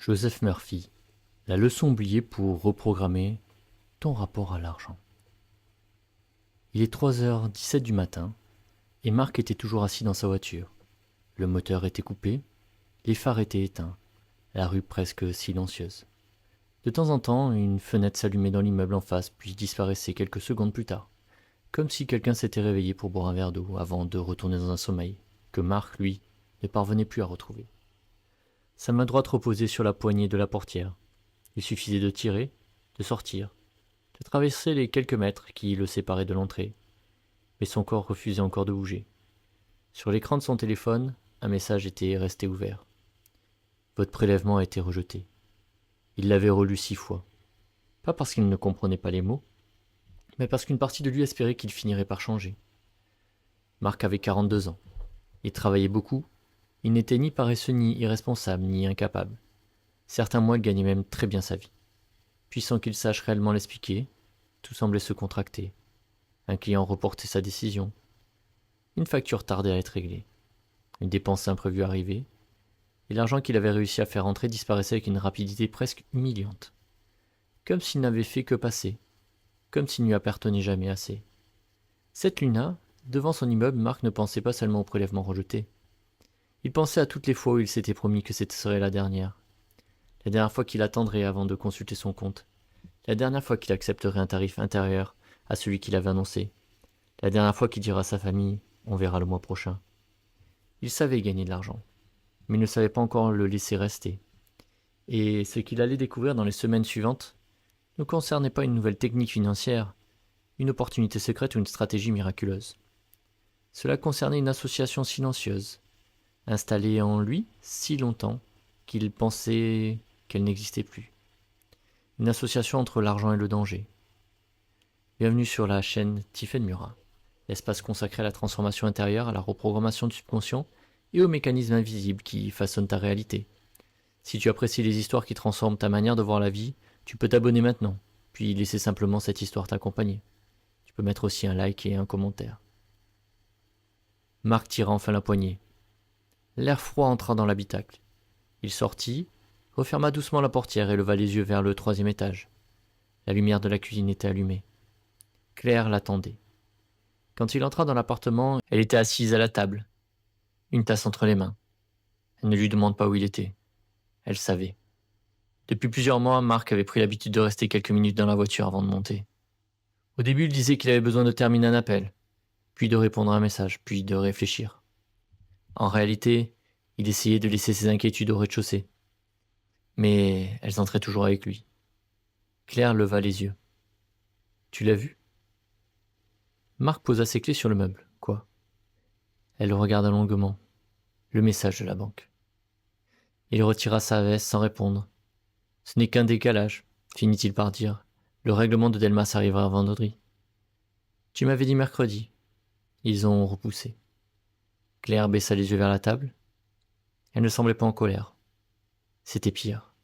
Joseph Murphy, la leçon oubliée pour reprogrammer ton rapport à l'argent. Il est 3h17 du matin et Marc était toujours assis dans sa voiture. Le moteur était coupé, les phares étaient éteints, la rue presque silencieuse. De temps en temps, une fenêtre s'allumait dans l'immeuble en face puis disparaissait quelques secondes plus tard, comme si quelqu'un s'était réveillé pour boire un verre d'eau avant de retourner dans un sommeil que Marc, lui, ne parvenait plus à retrouver. Sa main droite reposait sur la poignée de la portière. Il suffisait de tirer, de sortir, de traverser les quelques mètres qui le séparaient de l'entrée. Mais son corps refusait encore de bouger. Sur l'écran de son téléphone, un message était resté ouvert. Votre prélèvement a été rejeté. Il l'avait relu 6 fois. Pas parce qu'il ne comprenait pas les mots, mais parce qu'une partie de lui espérait qu'il finirait par changer. Marc avait 42 ans. Il travaillait beaucoup. Il n'était ni paresseux, ni irresponsable, ni incapable. Certains mois, il gagnait même très bien sa vie. Puis sans qu'il sache réellement l'expliquer, tout semblait se contracter. Un client reportait sa décision. Une facture tardait à être réglée. Une dépense imprévue arrivait. Et l'argent qu'il avait réussi à faire entrer disparaissait avec une rapidité presque humiliante. Comme s'il n'avait fait que passer. Comme s'il ne lui appartenait jamais assez. Cette nuit-là, devant son immeuble, Marc ne pensait pas seulement au prélèvement rejeté. Il pensait à toutes les fois où il s'était promis que cette serait la dernière. La dernière fois qu'il attendrait avant de consulter son compte. La dernière fois qu'il accepterait un tarif intérieur à celui qu'il avait annoncé. La dernière fois qu'il dira à sa famille « on verra le mois prochain ». Il savait gagner de l'argent, mais il ne savait pas encore le laisser rester. Et ce qu'il allait découvrir dans les semaines suivantes ne concernait pas une nouvelle technique financière, une opportunité secrète ou une stratégie miraculeuse. Cela concernait une association silencieuse, installée en lui si longtemps qu'il pensait qu'elle n'existait plus. Une association entre l'argent et le danger. Bienvenue sur la chaîne Tiffen Murat, l'espace consacré à la transformation intérieure, à la reprogrammation du subconscient et aux mécanismes invisibles qui façonnent ta réalité. Si tu apprécies les histoires qui transforment ta manière de voir la vie, tu peux t'abonner maintenant, puis laisser simplement cette histoire t'accompagner. Tu peux mettre aussi un like et un commentaire. Marc tira enfin la poignée. L'air froid entra dans l'habitacle. Il sortit, referma doucement la portière et leva les yeux vers le 3e étage. La lumière de la cuisine était allumée. Claire l'attendait. Quand il entra dans l'appartement, elle était assise à la table, une tasse entre les mains. Elle ne lui demande pas où il était. Elle savait. Depuis plusieurs mois, Marc avait pris l'habitude de rester quelques minutes dans la voiture avant de monter. Au début, il disait qu'il avait besoin de terminer un appel, puis de répondre à un message, puis de réfléchir. En réalité, il essayait de laisser ses inquiétudes au rez-de-chaussée. Mais elles entraient toujours avec lui. Claire leva les yeux. « Tu l'as vu ?» Marc posa ses clés sur le meuble. « Quoi ?» Elle le regarda longuement. Le message de la banque. Il retira sa veste sans répondre. « Ce n'est qu'un décalage, » finit-il par dire. « Le règlement de Delmas arrivera vendredi. »« Tu m'avais dit mercredi. » Ils ont repoussé. Claire baissa les yeux vers la table. Elle ne semblait pas en colère. C'était pire.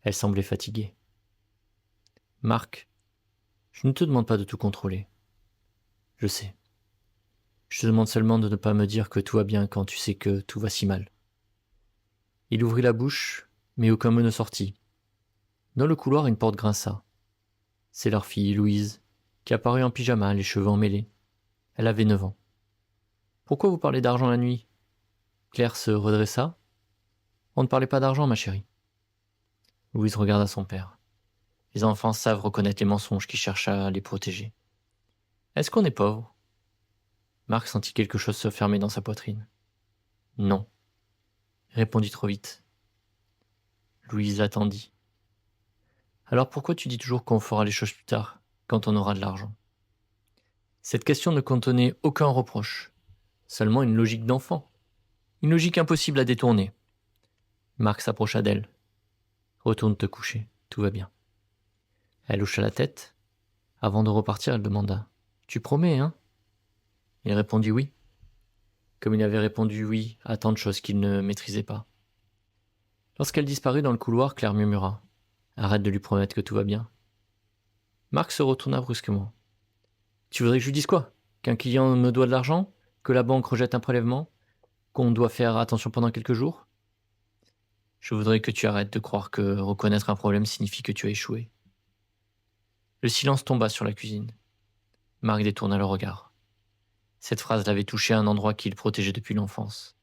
Elle semblait fatiguée. « Marc, je ne te demande pas de tout contrôler. Je sais. Je te demande seulement de ne pas me dire que tout va bien quand tu sais que tout va si mal. » Il ouvrit la bouche, mais aucun mot ne sortit. Dans le couloir, une porte grinça. C'est leur fille, Louise, qui apparut en pyjama, les cheveux emmêlés. Elle avait 9 ans. « Pourquoi vous parlez d'argent la nuit ?» Claire se redressa. « On ne parlait pas d'argent, ma chérie. » Louise regarda son père. Les enfants savent reconnaître les mensonges qui cherchent à les protéger. « Est-ce qu'on est pauvre ?» Marc sentit quelque chose se fermer dans sa poitrine. « Non. » Répondit trop vite. Louise l'attendit. « Alors pourquoi tu dis toujours qu'on fera les choses plus tard, quand on aura de l'argent ?» Cette question ne contenait aucun reproche, seulement une logique d'enfant. Une logique impossible à détourner. Marc s'approcha d'elle. « Retourne te coucher, tout va bien. » Elle hocha la tête. Avant de repartir, elle demanda « Tu promets, hein ?» Il répondit oui, comme il avait répondu oui à tant de choses qu'il ne maîtrisait pas. Lorsqu'elle disparut dans le couloir, Claire murmura « Arrête de lui promettre que tout va bien. » Marc se retourna brusquement. « Tu voudrais que je lui dise quoi? Qu'un client me doit de l'argent? Que la banque rejette un prélèvement? Qu'on doit faire attention pendant quelques jours ?» Je voudrais que tu arrêtes de croire que reconnaître un problème signifie que tu as échoué. » Le silence tomba sur la cuisine. Marc détourna le regard. Cette phrase l'avait touché à un endroit qu'il protégeait depuis l'enfance.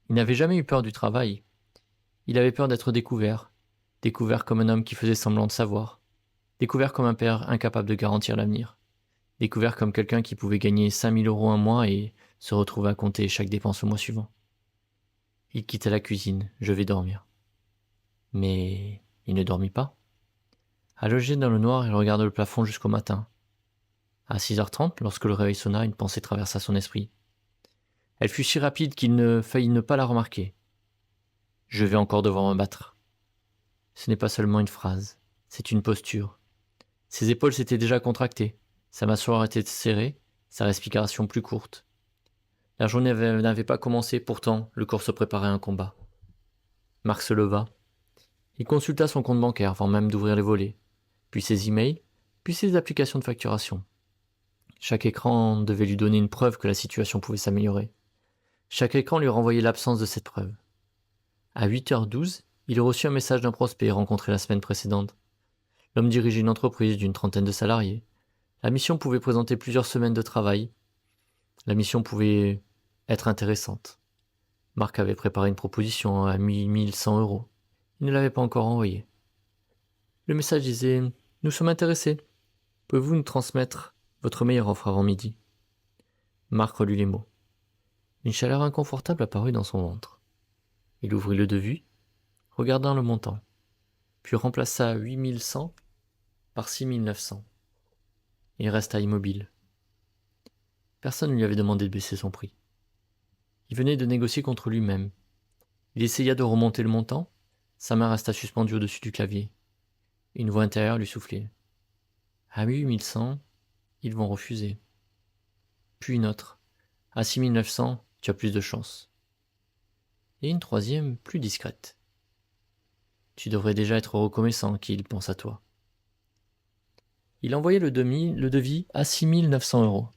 Il n'avait jamais eu peur du travail. Il avait peur d'être découvert. Découvert comme un homme qui faisait semblant de savoir. Découvert comme un père incapable de garantir l'avenir. Découvert comme quelqu'un qui pouvait gagner 5 000 € un mois et se retrouver à compter chaque dépense le mois suivant. Il quitta la cuisine. Je vais dormir. Mais il ne dormit pas. Allongé dans le noir, il regarda le plafond jusqu'au matin. À 6h30, lorsque le réveil sonna, une pensée traversa son esprit. Elle fut si rapide qu'il ne faillit ne pas la remarquer. Je vais encore devoir me battre. Ce n'est pas seulement une phrase, c'est une posture. Ses épaules s'étaient déjà contractées, sa mâchoire était serrée, sa respiration plus courte. La journée n'avait pas commencé, pourtant le corps se préparait à un combat. Marc se leva. Il consulta son compte bancaire avant même d'ouvrir les volets, puis ses emails, puis ses applications de facturation. Chaque écran devait lui donner une preuve que la situation pouvait s'améliorer. Chaque écran lui renvoyait l'absence de cette preuve. À 8h12, il reçut un message d'un prospect rencontré la semaine précédente. L'homme dirigeait une entreprise d'une trentaine de salariés. La mission pouvait présenter plusieurs semaines de travail. La mission pouvait être intéressante. Marc avait préparé une proposition à 1100 €. Il ne l'avait pas encore envoyée. Le message disait « Nous sommes intéressés. Pouvez-vous nous transmettre votre meilleure offre avant midi ?» Marc relut les mots. Une chaleur inconfortable apparut dans son ventre. Il ouvrit le devis, regardant le montant, puis remplaça 8100 par 6900. Il resta immobile. Personne ne lui avait demandé de baisser son prix. Il venait de négocier contre lui-même. Il essaya de remonter le montant, sa main resta suspendue au-dessus du clavier. Une voix intérieure lui soufflait. À 8100, ils vont refuser. Puis une autre. À 6900, tu as plus de chance. Et une troisième, plus discrète. Tu devrais déjà être reconnaissant qu'il pense à toi. Il envoyait le devis à 6900 €.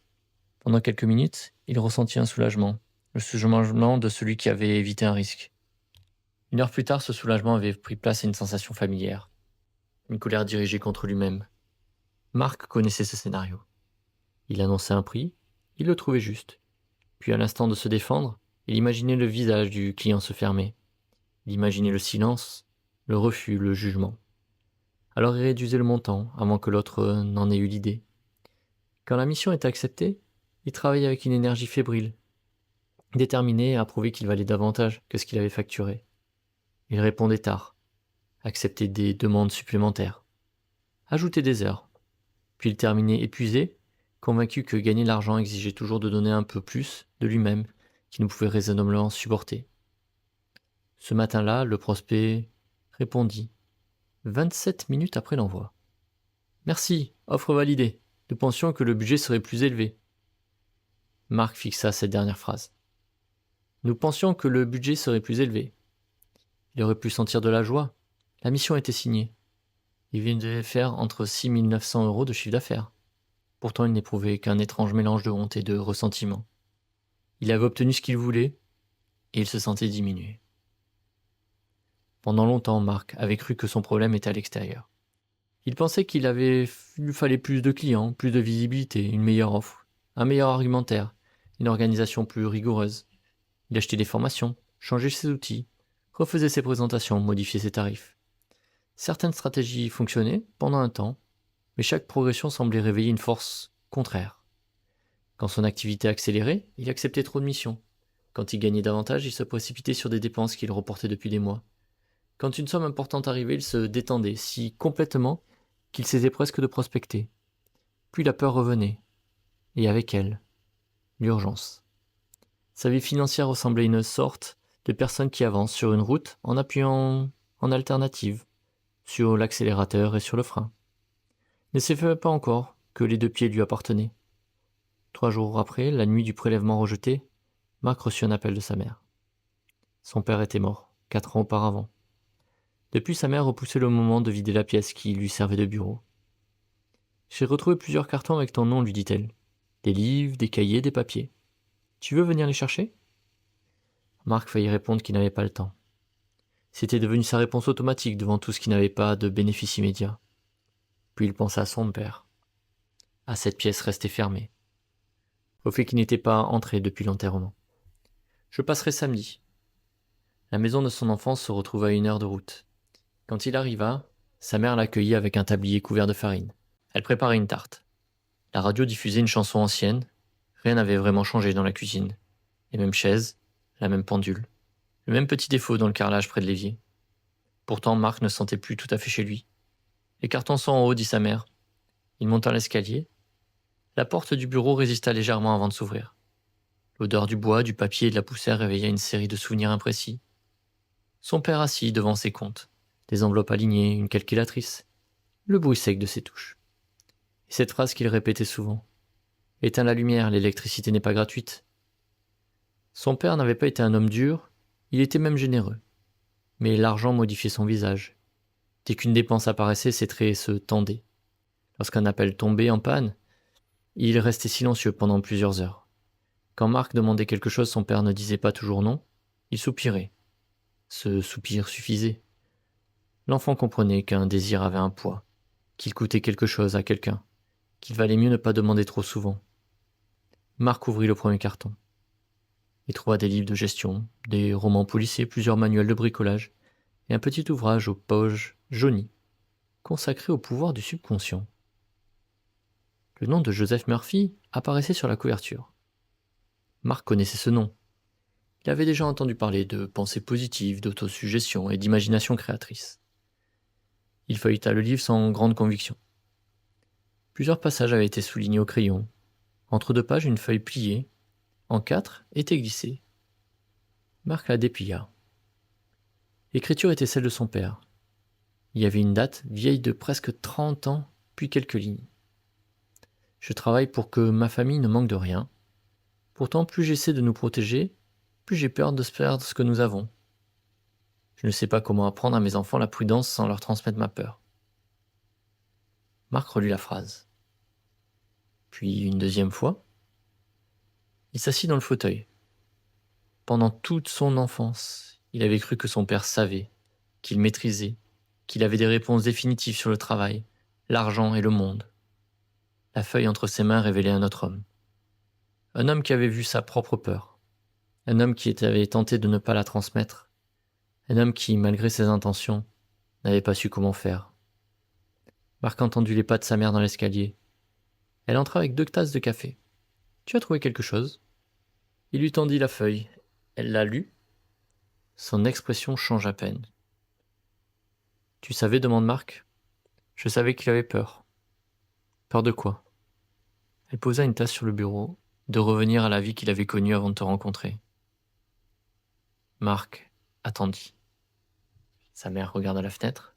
Pendant quelques minutes, il ressentit un soulagement. Le soulagement de celui qui avait évité un risque. 1 heure plus tard, ce soulagement avait pris place à une sensation familière. Une colère dirigée contre lui-même. Marc connaissait ce scénario. Il annonçait un prix, il le trouvait juste. Puis à l'instant de se défendre, il imaginait le visage du client se fermer. Il imaginait le silence, le refus, le jugement. Alors il réduisait le montant avant que l'autre n'en ait eu l'idée. Quand la mission était acceptée, il travaillait avec une énergie fébrile, déterminé à prouver qu'il valait davantage que ce qu'il avait facturé. Il répondait tard, acceptait des demandes supplémentaires, ajoutait des heures. Puis il terminait épuisé, convaincu que gagner de l'argent exigeait toujours de donner un peu plus de lui-même qu'il ne pouvait raisonnablement supporter. Ce matin-là, le prospect répondit, 27 minutes après l'envoi. « Merci, offre validée. Nous pensions que le budget serait plus élevé. » Marc fixa cette dernière phrase. Nous pensions que le budget serait plus élevé. Il aurait pu sentir de la joie. La mission était signée. Il venait de faire entre 6900 € de chiffre d'affaires. Pourtant, il n'éprouvait qu'un étrange mélange de honte et de ressentiment. Il avait obtenu ce qu'il voulait, et il se sentait diminué. Pendant longtemps, Marc avait cru que son problème était à l'extérieur. Il pensait qu'il lui fallait plus de clients, plus de visibilité, une meilleure offre, un meilleur argumentaire, une organisation plus rigoureuse. Il achetait des formations, changeait ses outils, refaisait ses présentations, modifiait ses tarifs. Certaines stratégies fonctionnaient pendant un temps, mais chaque progression semblait réveiller une force contraire. Quand son activité accélérait, il acceptait trop de missions. Quand il gagnait davantage, il se précipitait sur des dépenses qu'il reportait depuis des mois. Quand une somme importante arrivait, il se détendait si complètement qu'il cessait presque de prospecter. Puis la peur revenait, et avec elle, l'urgence. Sa vie financière ressemblait à une sorte de personne qui avance sur une route en appuyant en alternative, sur l'accélérateur et sur le frein. Ne savait pas encore que les deux pieds lui appartenaient. 3 jours après, la nuit du prélèvement rejeté, Marc reçut un appel de sa mère. Son père était mort, 4 ans auparavant. Depuis, sa mère repoussait le moment de vider la pièce qui lui servait de bureau. « J'ai retrouvé plusieurs cartons avec ton nom, lui dit-elle. Des livres, des cahiers, des papiers. Tu veux venir les chercher ?» Marc faillit répondre qu'il n'avait pas le temps. C'était devenu sa réponse automatique devant tout ce qui n'avait pas de bénéfice immédiat. Puis il pensa à son père, à cette pièce restée fermée, au fait qu'il n'était pas entré depuis l'enterrement. Je passerai samedi. La maison de son enfance se retrouva à 1 heure de route. Quand il arriva, sa mère l'accueillit avec un tablier couvert de farine. Elle préparait une tarte. La radio diffusait une chanson ancienne. Rien n'avait vraiment changé dans la cuisine. Les mêmes chaises, la même pendule, le même petit défaut dans le carrelage près de l'évier. Pourtant, Marc ne se sentait plus tout à fait chez lui. Les cartons sont en haut, dit sa mère. Il monta l'escalier. La porte du bureau résista légèrement avant de s'ouvrir. L'odeur du bois, du papier et de la poussière réveilla une série de souvenirs imprécis. Son père assis devant ses comptes, des enveloppes alignées, une calculatrice, le bruit sec de ses touches. Et cette phrase qu'il répétait souvent. Éteins la lumière, l'électricité n'est pas gratuite. Son père n'avait pas été un homme dur, il était même généreux. Mais l'argent modifiait son visage. Dès qu'une dépense apparaissait, ses traits se tendaient. Lorsqu'un appel tombait en panne, il restait silencieux pendant plusieurs heures. Quand Marc demandait quelque chose, son père ne disait pas toujours non, il soupirait. Ce soupir suffisait. L'enfant comprenait qu'un désir avait un poids, qu'il coûtait quelque chose à quelqu'un, qu'il valait mieux ne pas demander trop souvent. Marc ouvrit le premier carton. Il trouva des livres de gestion, des romans policiers, plusieurs manuels de bricolage, et un petit ouvrage aux pages jaunies, consacré au pouvoir du subconscient. Le nom de Joseph Murphy apparaissait sur la couverture. Marc connaissait ce nom. Il avait déjà entendu parler de pensée positive, d'autosuggestion et d'imagination créatrice. Il feuilleta le livre sans grande conviction. Plusieurs passages avaient été soulignés au crayon. Entre 2 pages, une feuille pliée, en 4, était glissée. Marc la déplia. L'écriture était celle de son père. Il y avait une date vieille de presque 30 ans, puis quelques lignes. Je travaille pour que ma famille ne manque de rien. Pourtant, plus j'essaie de nous protéger, plus j'ai peur de perdre ce que nous avons. Je ne sais pas comment apprendre à mes enfants la prudence sans leur transmettre ma peur. Marc relut la phrase. Puis, une deuxième fois, il s'assit dans le fauteuil. Pendant toute son enfance, il avait cru que son père savait, qu'il maîtrisait, qu'il avait des réponses définitives sur le travail, l'argent et le monde. La feuille entre ses mains révélait un autre homme. Un homme qui avait vu sa propre peur. Un homme qui avait tenté de ne pas la transmettre. Un homme qui, malgré ses intentions, n'avait pas su comment faire. Marc entendit les pas de sa mère dans l'escalier. Elle entra avec 2 tasses de café. « Tu as trouvé quelque chose ?» Il lui tendit la feuille. Elle la lut. Son expression change à peine. « Tu savais ?» demande Marc. « Je savais qu'il avait peur. » « Peur de quoi ?» Elle posa une tasse sur le bureau, de revenir à la vie qu'il avait connue avant de te rencontrer. Marc attendit. Sa mère regarda la fenêtre.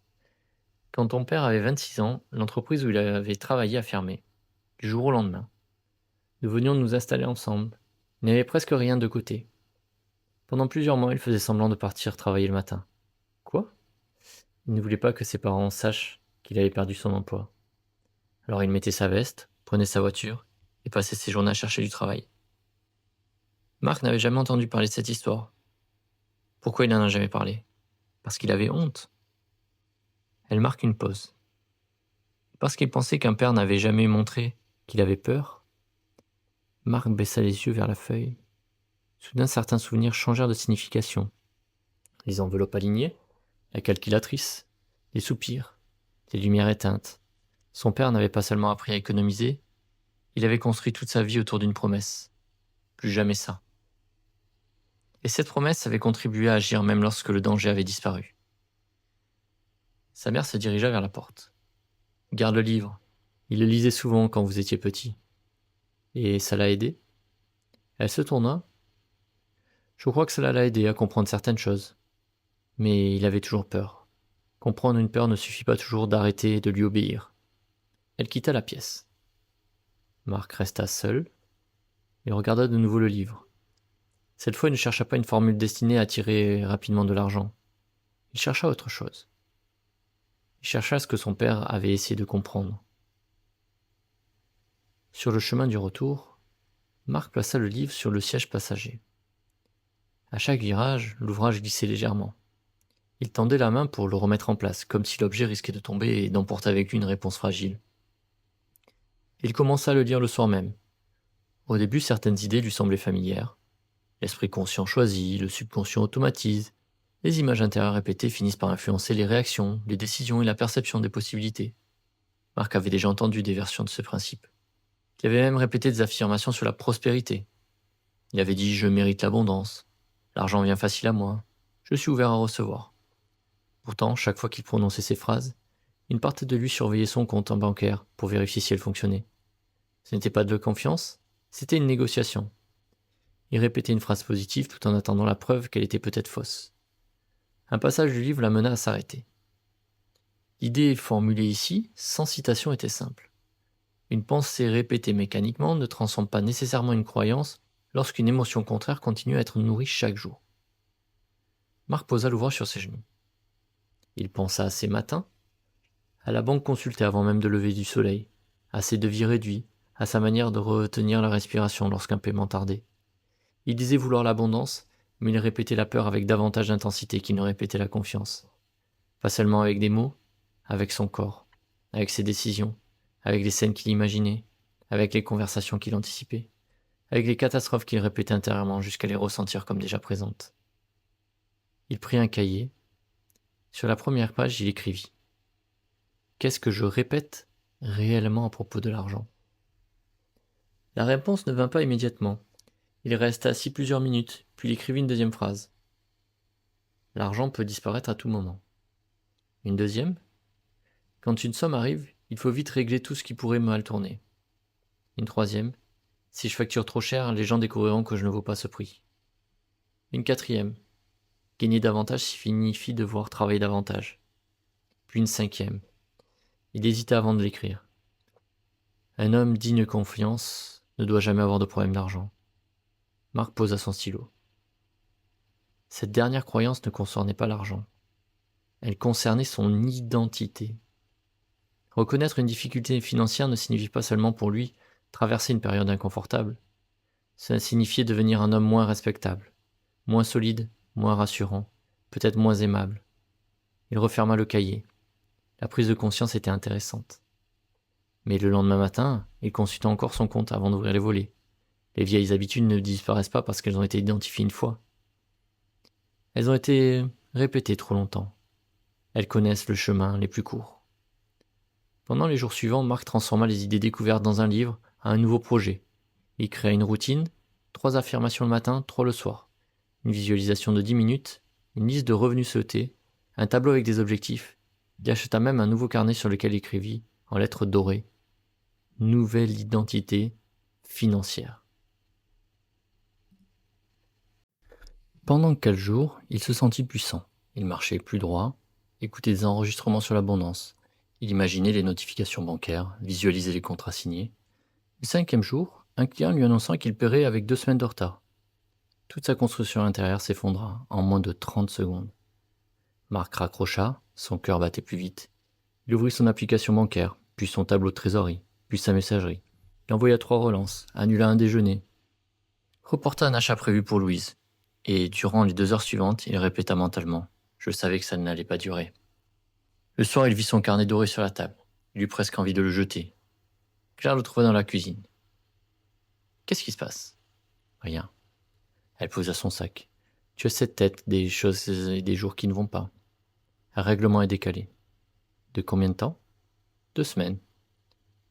Quand ton père avait 26 ans, l'entreprise où il avait travaillé a fermé, du jour au lendemain. Nous venions de nous installer ensemble. Il n'y avait presque rien de côté. Pendant plusieurs mois, il faisait semblant de partir travailler le matin. Quoi ? Il ne voulait pas que ses parents sachent qu'il avait perdu son emploi. Alors il mettait sa veste, prenait sa voiture et passait ses journées à chercher du travail. Marc n'avait jamais entendu parler de cette histoire. Pourquoi il n'en a jamais parlé ? Parce qu'il avait honte. Elle marque une pause. Parce qu'il pensait qu'un père n'avait jamais montré qu'il avait peur. Marc baissa les yeux vers la feuille. Soudain, certains souvenirs changèrent de signification. Les enveloppes alignées, la calculatrice, les soupirs, les lumières éteintes. Son père n'avait pas seulement appris à économiser, il avait construit toute sa vie autour d'une promesse. Plus jamais ça. Et cette promesse avait contribué à agir même lorsque le danger avait disparu. Sa mère se dirigea vers la porte. « Garde le livre. Il le lisait souvent quand vous étiez petit. » « Et ça l'a aidé ?» Elle se tourna. « Je crois que cela l'a aidé à comprendre certaines choses. Mais il avait toujours peur. Comprendre une peur ne suffit pas toujours d'arrêter et de lui obéir. » Elle quitta la pièce. Marc resta seul et regarda de nouveau le livre. Cette fois, il ne chercha pas une formule destinée à tirer rapidement de l'argent. Il chercha autre chose. Il chercha ce que son père avait essayé de comprendre. Sur le chemin du retour, Marc plaça le livre sur le siège passager. À chaque virage, l'ouvrage glissait légèrement. Il tendait la main pour le remettre en place, comme si l'objet risquait de tomber et d'emporter avec lui une réponse fragile. Il commença à le lire le soir même. Au début, certaines idées lui semblaient familières. L'esprit conscient choisit, le subconscient automatise. Les images intérieures répétées finissent par influencer les réactions, les décisions et la perception des possibilités. Marc avait déjà entendu des versions de ce principe. Il avait même répété des affirmations sur la prospérité. Il avait dit « je mérite l'abondance »,« l'argent vient facile à moi »,« je suis ouvert à recevoir ». Pourtant, chaque fois qu'il prononçait ces phrases, une partie de lui surveillait son compte en bancaire pour vérifier si elle fonctionnait. Ce n'était pas de la confiance, c'était une négociation. Il répétait une phrase positive tout en attendant la preuve qu'elle était peut-être fausse. Un passage du livre l'amena à s'arrêter. L'idée formulée ici, sans citation, était simple. Une pensée répétée mécaniquement ne transforme pas nécessairement une croyance lorsqu'une émotion contraire continue à être nourrie chaque jour. Marc posa l'ouvrage sur ses genoux. Il pensa à ses matins, à la banque consultée avant même de lever du soleil, à ses devis réduits, à sa manière de retenir la respiration lorsqu'un paiement tardait. Il disait vouloir l'abondance, mais il répétait la peur avec davantage d'intensité qu'il ne répétait la confiance. Pas seulement avec des mots, avec son corps, avec ses décisions, avec les scènes qu'il imaginait, avec les conversations qu'il anticipait, avec les catastrophes qu'il répétait intérieurement jusqu'à les ressentir comme déjà présentes. Il prit un cahier. Sur la première page, il écrivit « Qu'est-ce que je répète réellement à propos de l'argent ?» La réponse ne vint pas immédiatement. Il resta assis plusieurs minutes, puis il écrivit une deuxième phrase. « L'argent peut disparaître à tout moment. » Une deuxième. « Quand une somme arrive, il faut vite régler tout ce qui pourrait mal tourner. » Une troisième. « Si je facture trop cher, les gens découvriront que je ne vaux pas ce prix. » Une quatrième. « Gagner davantage signifie devoir travailler davantage. » Puis une cinquième. Il hésita avant de l'écrire. Un homme digne de confiance ne doit jamais avoir de problème d'argent. Marc posa son stylo. Cette dernière croyance ne concernait pas l'argent. Elle concernait son identité. Reconnaître une difficulté financière ne signifie pas seulement pour lui traverser une période inconfortable. Cela signifiait devenir un homme moins respectable, moins solide, moins rassurant, peut-être moins aimable. Il referma le cahier. La prise de conscience était intéressante. Mais le lendemain matin, il consulta encore son compte avant d'ouvrir les volets. Les vieilles habitudes ne disparaissent pas parce qu'elles ont été identifiées une fois. Elles ont été répétées trop longtemps. Elles connaissent le chemin les plus courts. Pendant les jours suivants, Marc transforma les idées découvertes dans un livre à un nouveau projet. Il créa une routine, 3 affirmations le matin, 3 le soir, une visualisation de 10 minutes, une liste de revenus souhaités, un tableau avec des objectifs. Il acheta même un nouveau carnet sur lequel il écrivit, en lettres dorées, « Nouvelle identité financière ». Pendant quelques jours, il se sentit puissant. Il marchait plus droit, écoutait des enregistrements sur l'abondance. Il imaginait les notifications bancaires, visualisait les contrats signés. Le 5e jour, un client lui annonça qu'il paierait avec 2 semaines de retard. Toute sa construction intérieure s'effondra en moins de 30 secondes. Marc raccrocha, son cœur battait plus vite. Il ouvrit son application bancaire, puis son tableau de trésorerie, puis sa messagerie. Il envoya 3 relances, annula un déjeuner, reporta un achat prévu pour Louise. Et durant les 2 heures suivantes, il répéta mentalement « Je savais que ça n'allait pas durer ». Le soir, il vit son carnet doré sur la table. Il eut presque envie de le jeter. Claire le trouva dans la cuisine. « Qu'est-ce qui se passe ?»« Rien. » Elle posa son sac. « Tu as cette tête, des choses et des jours qui ne vont pas. Un règlement est décalé. »« De combien de temps ?»« 2 semaines. »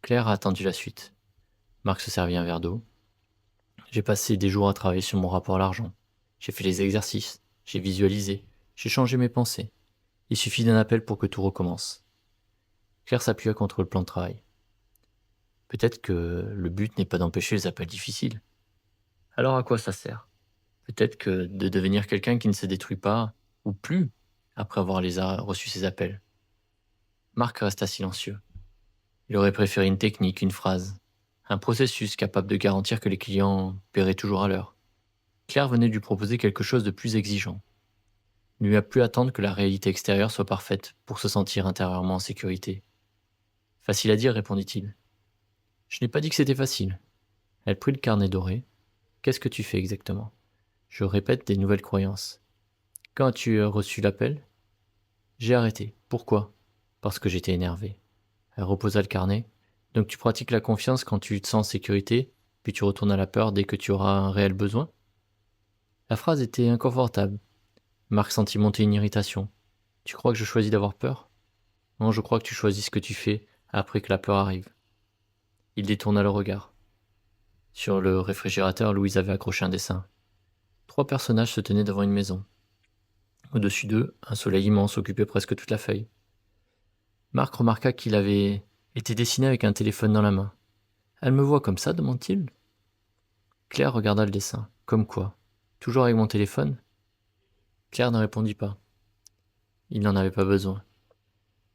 Claire a attendu la suite. Marc se servit un verre d'eau. « J'ai passé des jours à travailler sur mon rapport à l'argent. J'ai fait les exercices, j'ai visualisé, j'ai changé mes pensées. Il suffit d'un appel pour que tout recommence. » Claire s'appuya contre le plan de travail. Peut-être que le but n'est pas d'empêcher les appels difficiles. Alors à quoi ça sert ? Peut-être que de devenir quelqu'un qui ne se détruit pas, ou plus, après avoir reçu ces appels. Marc resta silencieux. Il aurait préféré une technique, une phrase, un processus capable de garantir que les clients paieraient toujours à l'heure. Claire venait de lui proposer quelque chose de plus exigeant. Il ne lui a plus attendre que la réalité extérieure soit parfaite pour se sentir intérieurement en sécurité. « Facile à dire, répondit-il. Je n'ai pas dit que c'était facile. » Elle prit le carnet doré. « Qu'est-ce que tu fais exactement ? » Je répète des nouvelles croyances. « Quand as-tu reçu l'appel ? J'ai arrêté. Pourquoi? Parce que j'étais énervé. Elle reposa le carnet. Donc tu pratiques la confiance quand tu te sens en sécurité, puis tu retournes à la peur dès que tu auras un réel besoin? La phrase était inconfortable. Marc sentit monter une irritation. Tu crois que je choisis d'avoir peur? Non, je crois que tu choisis ce que tu fais après que la peur arrive. Il détourna le regard. Sur le réfrigérateur, Louise avait accroché un dessin. 3 personnages se tenaient devant une maison. Au-dessus d'eux, un soleil immense occupait presque toute la feuille. Marc remarqua qu'il avait été dessiné avec un téléphone dans la main. Elle me voit comme ça, demanda-t-il. Claire regarda le dessin. Comme quoi? Toujours avec mon téléphone? Claire ne répondit pas. Il n'en avait pas besoin.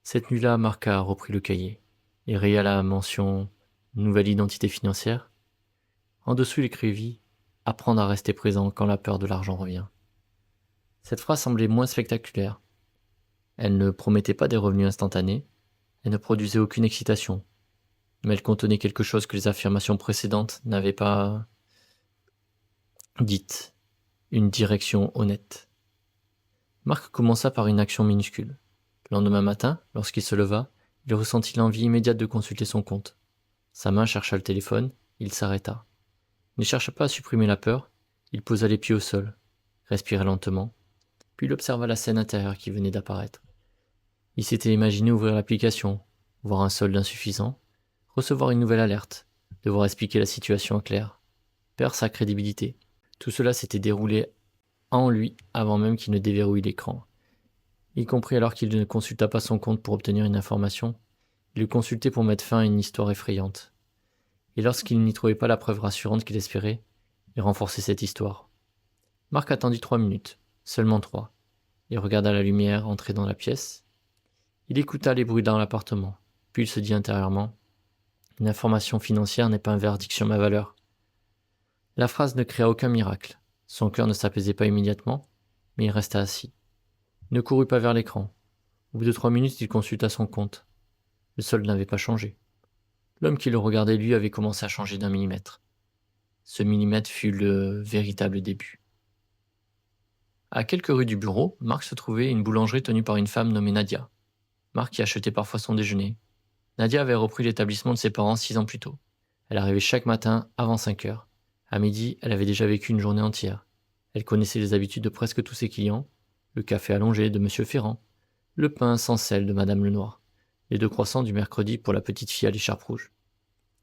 Cette nuit-là, Marc a repris le cahier et raya la mention nouvelle identité financière. En dessous, il écrivit apprendre à rester présent quand la peur de l'argent revient. Cette phrase semblait moins spectaculaire. Elle ne promettait pas des revenus instantanés, elle ne produisait aucune excitation, mais elle contenait quelque chose que les affirmations précédentes n'avaient pas dite, une direction honnête. Marc commença par une action minuscule. Le lendemain matin, lorsqu'il se leva, il ressentit l'envie immédiate de consulter son compte. Sa main chercha le téléphone, il s'arrêta. Il ne chercha pas à supprimer la peur, il posa les pieds au sol, respira lentement, puis il observa la scène intérieure qui venait d'apparaître. Il s'était imaginé ouvrir l'application, voir un solde insuffisant, recevoir une nouvelle alerte, devoir expliquer la situation à Claire, perdre sa crédibilité. Tout cela s'était déroulé en lui avant même qu'il ne déverrouille l'écran. Il comprit alors qu'il ne consulta pas son compte pour obtenir une information, il le consultait pour mettre fin à une histoire effrayante. Et lorsqu'il n'y trouvait pas la preuve rassurante qu'il espérait, il renforçait cette histoire. Marc attendit 3 minutes, seulement 3. Il regarda la lumière entrer dans la pièce. Il écouta les bruits dans l'appartement, puis il se dit intérieurement « Une information financière n'est pas un verdict sur ma valeur. » La phrase ne créa aucun miracle. Son cœur ne s'apaisait pas immédiatement, mais il resta assis. Il ne courut pas vers l'écran. Au bout de 3 minutes, il consulta son compte. Le solde n'avait pas changé. L'homme qui le regardait, lui, avait commencé à changer d'1 millimètre. Ce millimètre fut le véritable début. À quelques rues du bureau, Marc se trouvait une boulangerie tenue par une femme nommée Nadia. Marc y achetait parfois son déjeuner. Nadia avait repris l'établissement de ses parents 6 ans plus tôt. Elle arrivait chaque matin avant 5 heures. À midi, elle avait déjà vécu une journée entière. Elle connaissait les habitudes de presque tous ses clients, le café allongé de Monsieur Ferrand, le pain sans sel de Madame Lenoir, les 2 croissants du mercredi pour la petite fille à l'écharpe rouge.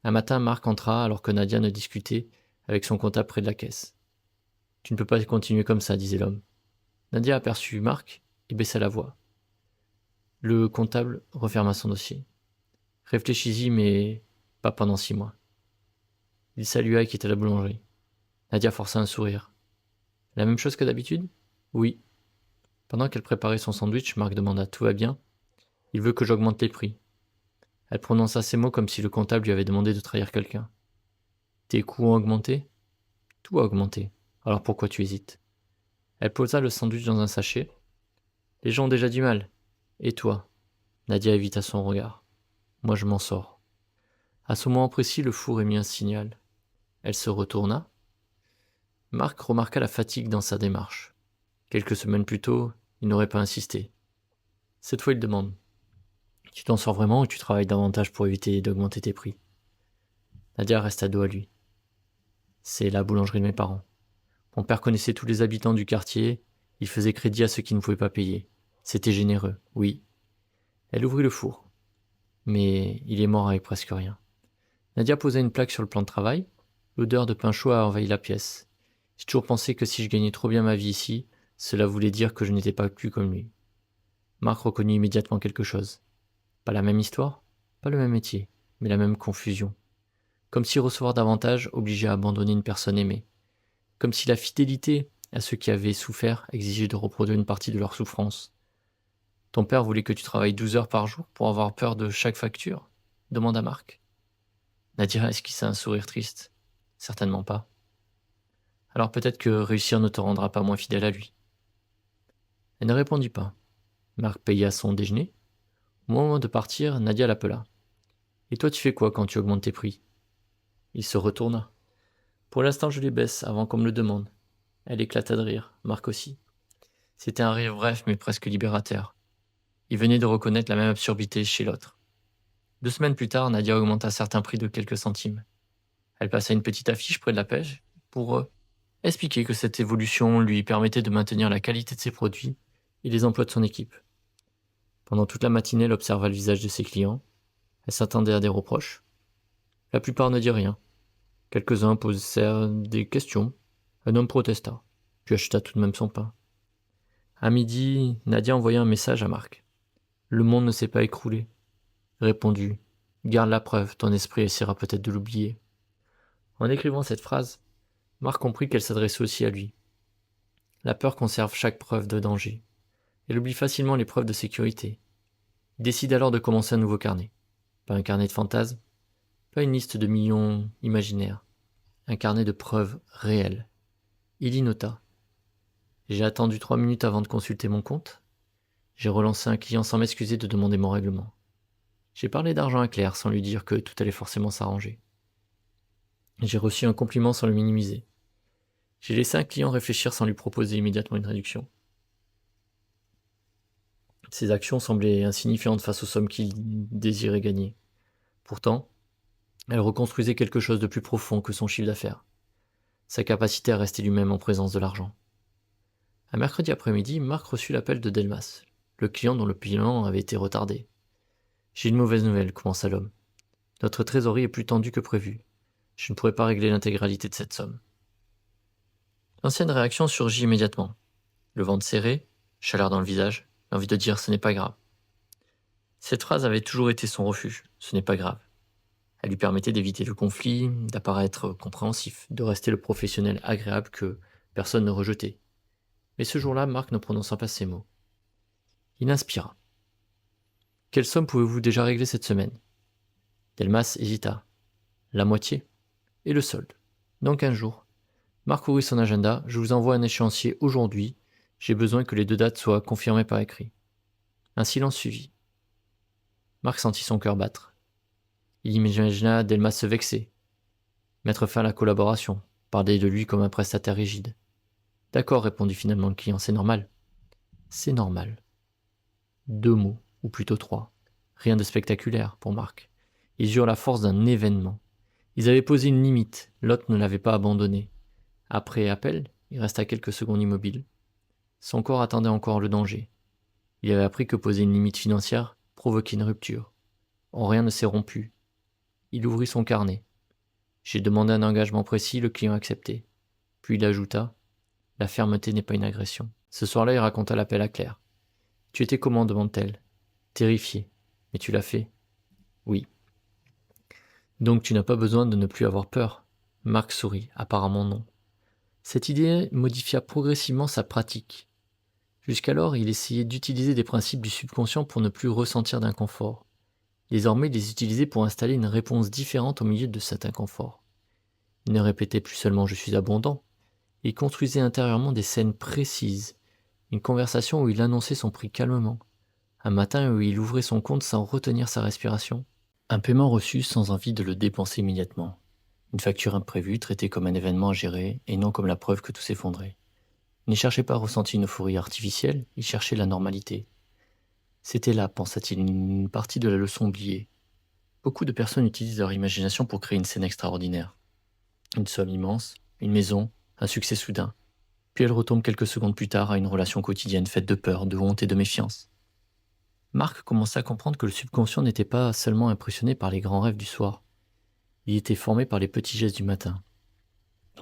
Un matin, Marc entra alors que Nadia ne discutait avec son comptable près de la caisse. « Tu ne peux pas continuer comme ça, disait l'homme. Nadia aperçut Marc et baissa la voix. Le comptable referma son dossier. « Réfléchis-y, mais pas pendant 6 mois. » Il salua et quitta la boulangerie. Nadia força un sourire. « La même chose que d'habitude ?»« Oui. » Pendant qu'elle préparait son sandwich, Marc demanda « Tout va bien ?»« Il veut que j'augmente les prix. » Elle prononça ces mots comme si le comptable lui avait demandé de trahir quelqu'un. « Tes coûts ont augmenté ?»« Tout a augmenté. Alors pourquoi tu hésites ?» Elle posa le sandwich dans un sachet. « Les gens ont déjà du mal. Et toi ?» Nadia évita son regard. « Moi je m'en sors. » À ce moment précis, le four émit un signal. Elle se retourna. Marc remarqua la fatigue dans sa démarche. Quelques semaines plus tôt, il n'aurait pas insisté. Cette fois, il demande « Tu t'en sors vraiment ou tu travailles davantage pour éviter d'augmenter tes prix ?» Nadia resta dos à lui. « C'est la boulangerie de mes parents. Mon père connaissait tous les habitants du quartier, il faisait crédit à ceux qui ne pouvaient pas payer. C'était généreux, oui. » Elle ouvrit le four. Mais il est mort avec presque rien. Nadia posa une plaque sur le plan de travail. L'odeur de pain chaud a envahi la pièce. J'ai toujours pensé que si je gagnais trop bien ma vie ici, cela voulait dire que je n'étais pas plus comme lui. Marc reconnut immédiatement quelque chose. Pas la même histoire, pas le même métier, mais la même confusion. Comme si recevoir davantage obligeait à abandonner une personne aimée. Comme si la fidélité à ceux qui avaient souffert exigeait de reproduire une partie de leur souffrance. Ton père voulait que tu travailles 12 heures par jour pour avoir peur de chaque facture ? Demanda Marc. Nadia esquissa un sourire triste. Certainement pas. Alors peut-être que réussir ne te rendra pas moins fidèle à lui. Elle ne répondit pas. Marc paya son déjeuner. Au moment de partir, Nadia l'appela. « Et toi tu fais quoi quand tu augmentes tes prix ?» Il se retourna. « Pour l'instant je les baisse avant qu'on me le demande. » Elle éclata de rire, Marc aussi. C'était un rire bref mais presque libérateur. Il venait de reconnaître la même absurdité chez l'autre. 2 semaines plus tard, Nadia augmenta certains prix de quelques centimes. Elle passa une petite affiche près de la page pour expliquer que cette évolution lui permettait de maintenir la qualité de ses produits et les emplois de son équipe. Pendant toute la matinée, elle observa le visage de ses clients. Elle s'attendait à des reproches. La plupart ne dirent rien. Quelques-uns posèrent des questions. Un homme protesta, puis acheta tout de même son pain. À midi, Nadia envoya un message à Marc. « Le monde ne s'est pas écroulé. » Répondu. « Garde la preuve, ton esprit essaiera peut-être de l'oublier. » En écrivant cette phrase, Marc comprit qu'elle s'adressait aussi à lui. La peur conserve chaque preuve de danger. Elle oublie facilement les preuves de sécurité. Il décide alors de commencer un nouveau carnet. Pas un carnet de fantasmes, pas une liste de millions imaginaires. Un carnet de preuves réelles. Il y nota. J'ai attendu 3 minutes avant de consulter mon compte. J'ai relancé un client sans m'excuser de demander mon règlement. J'ai parlé d'argent à Claire sans lui dire que tout allait forcément s'arranger. J'ai reçu un compliment sans le minimiser. J'ai laissé un client réfléchir sans lui proposer immédiatement une réduction. Ses actions semblaient insignifiantes face aux sommes qu'il désirait gagner. Pourtant, elle reconstruisait quelque chose de plus profond que son chiffre d'affaires. Sa capacité à rester lui-même en présence de l'argent. Un mercredi après-midi, Marc reçut l'appel de Delmas, le client dont le paiement avait été retardé. « J'ai une mauvaise nouvelle, commença l'homme. Notre trésorerie est plus tendue que prévu. Je ne pourrai pas régler l'intégralité de cette somme. » L'ancienne réaction surgit immédiatement. Le ventre serré, chaleur dans le visage, l'envie de dire « ce n'est pas grave ». Cette phrase avait toujours été son refuge, « ce n'est pas grave ». Elle lui permettait d'éviter le conflit, d'apparaître compréhensif, de rester le professionnel agréable que personne ne rejetait. Mais ce jour-là, Marc ne prononça pas ces mots. Il inspira. « Quelle somme pouvez-vous déjà régler cette semaine ?» Delmas hésita. « La moitié. Et le solde. Dans 15 jours. » Marc ouvrit son agenda. « Je vous envoie un échéancier aujourd'hui. J'ai besoin que les 2 dates soient confirmées par écrit. » Un silence suivit. Marc sentit son cœur battre. Il imagina Delmas se vexer, mettre fin à la collaboration, parler de lui comme un prestataire rigide. « D'accord, répondit finalement le client, c'est normal. » C'est normal. 2 mots, ou plutôt 3. Rien de spectaculaire pour Marc. Ils eurent la force d'un événement. Ils avaient posé une limite, l'autre ne l'avait pas abandonné. Après appel, il resta quelques secondes immobile. Son corps attendait encore le danger. Il avait appris que poser une limite financière provoquait une rupture. Or rien ne s'est rompu. Il ouvrit son carnet. J'ai demandé un engagement précis, le client accepté. Puis il ajouta « La fermeté n'est pas une agression. » Ce soir-là, il raconta l'appel à Claire. « Tu étais comment ?» demande-t-elle. Terrifié. « Mais tu l'as fait ?» Oui. « Donc tu n'as pas besoin de ne plus avoir peur ?» Marc sourit. « Apparemment non. » Cette idée modifia progressivement sa pratique. Jusqu'alors, il essayait d'utiliser des principes du subconscient pour ne plus ressentir d'inconfort. Désormais, il les utilisait pour installer une réponse différente au milieu de cet inconfort. Il ne répétait plus seulement « je suis abondant », il construisait intérieurement des scènes précises, une conversation où il annonçait son prix calmement, un matin où il ouvrait son compte sans retenir sa respiration, un paiement reçu sans envie de le dépenser immédiatement, une facture imprévue traitée comme un événement à gérer et non comme la preuve que tout s'effondrait. Il ne cherchait pas à ressentir une euphorie artificielle, il cherchait la normalité. C'était là, pensa-t-il, une partie de la leçon oubliée. Beaucoup de personnes utilisent leur imagination pour créer une scène extraordinaire. Une somme immense, une maison, un succès soudain. Puis elles retombent quelques secondes plus tard à une relation quotidienne faite de peur, de honte et de méfiance. Marc commença à comprendre que le subconscient n'était pas seulement impressionné par les grands rêves du soir. Il était formé par les petits gestes du matin,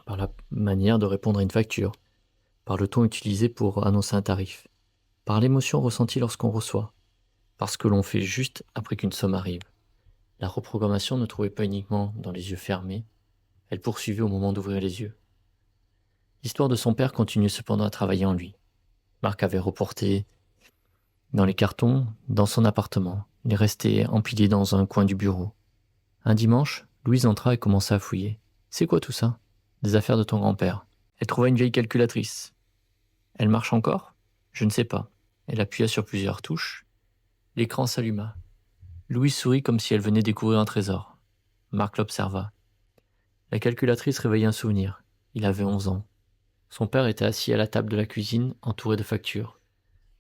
par la manière de répondre à une facture, par le ton utilisé pour annoncer un tarif, par l'émotion ressentie lorsqu'on reçoit, par ce que l'on fait juste après qu'une somme arrive. La reprogrammation ne trouvait pas uniquement dans les yeux fermés, elle poursuivait au moment d'ouvrir les yeux. L'histoire de son père continuait cependant à travailler en lui. Marc avait reporté dans les cartons, dans son appartement. Il restait empilé dans un coin du bureau. Un dimanche, Louise entra et commença à fouiller. « C'est quoi tout ça ?»« Des affaires de ton grand-père. » Elle trouva une vieille calculatrice. « Elle marche encore ?»« Je ne sais pas. » Elle appuya sur plusieurs touches. L'écran s'alluma. Louise sourit comme si elle venait découvrir un trésor. Marc l'observa. La calculatrice réveillait un souvenir. Il avait 11 ans. Son père était assis à la table de la cuisine, entouré de factures.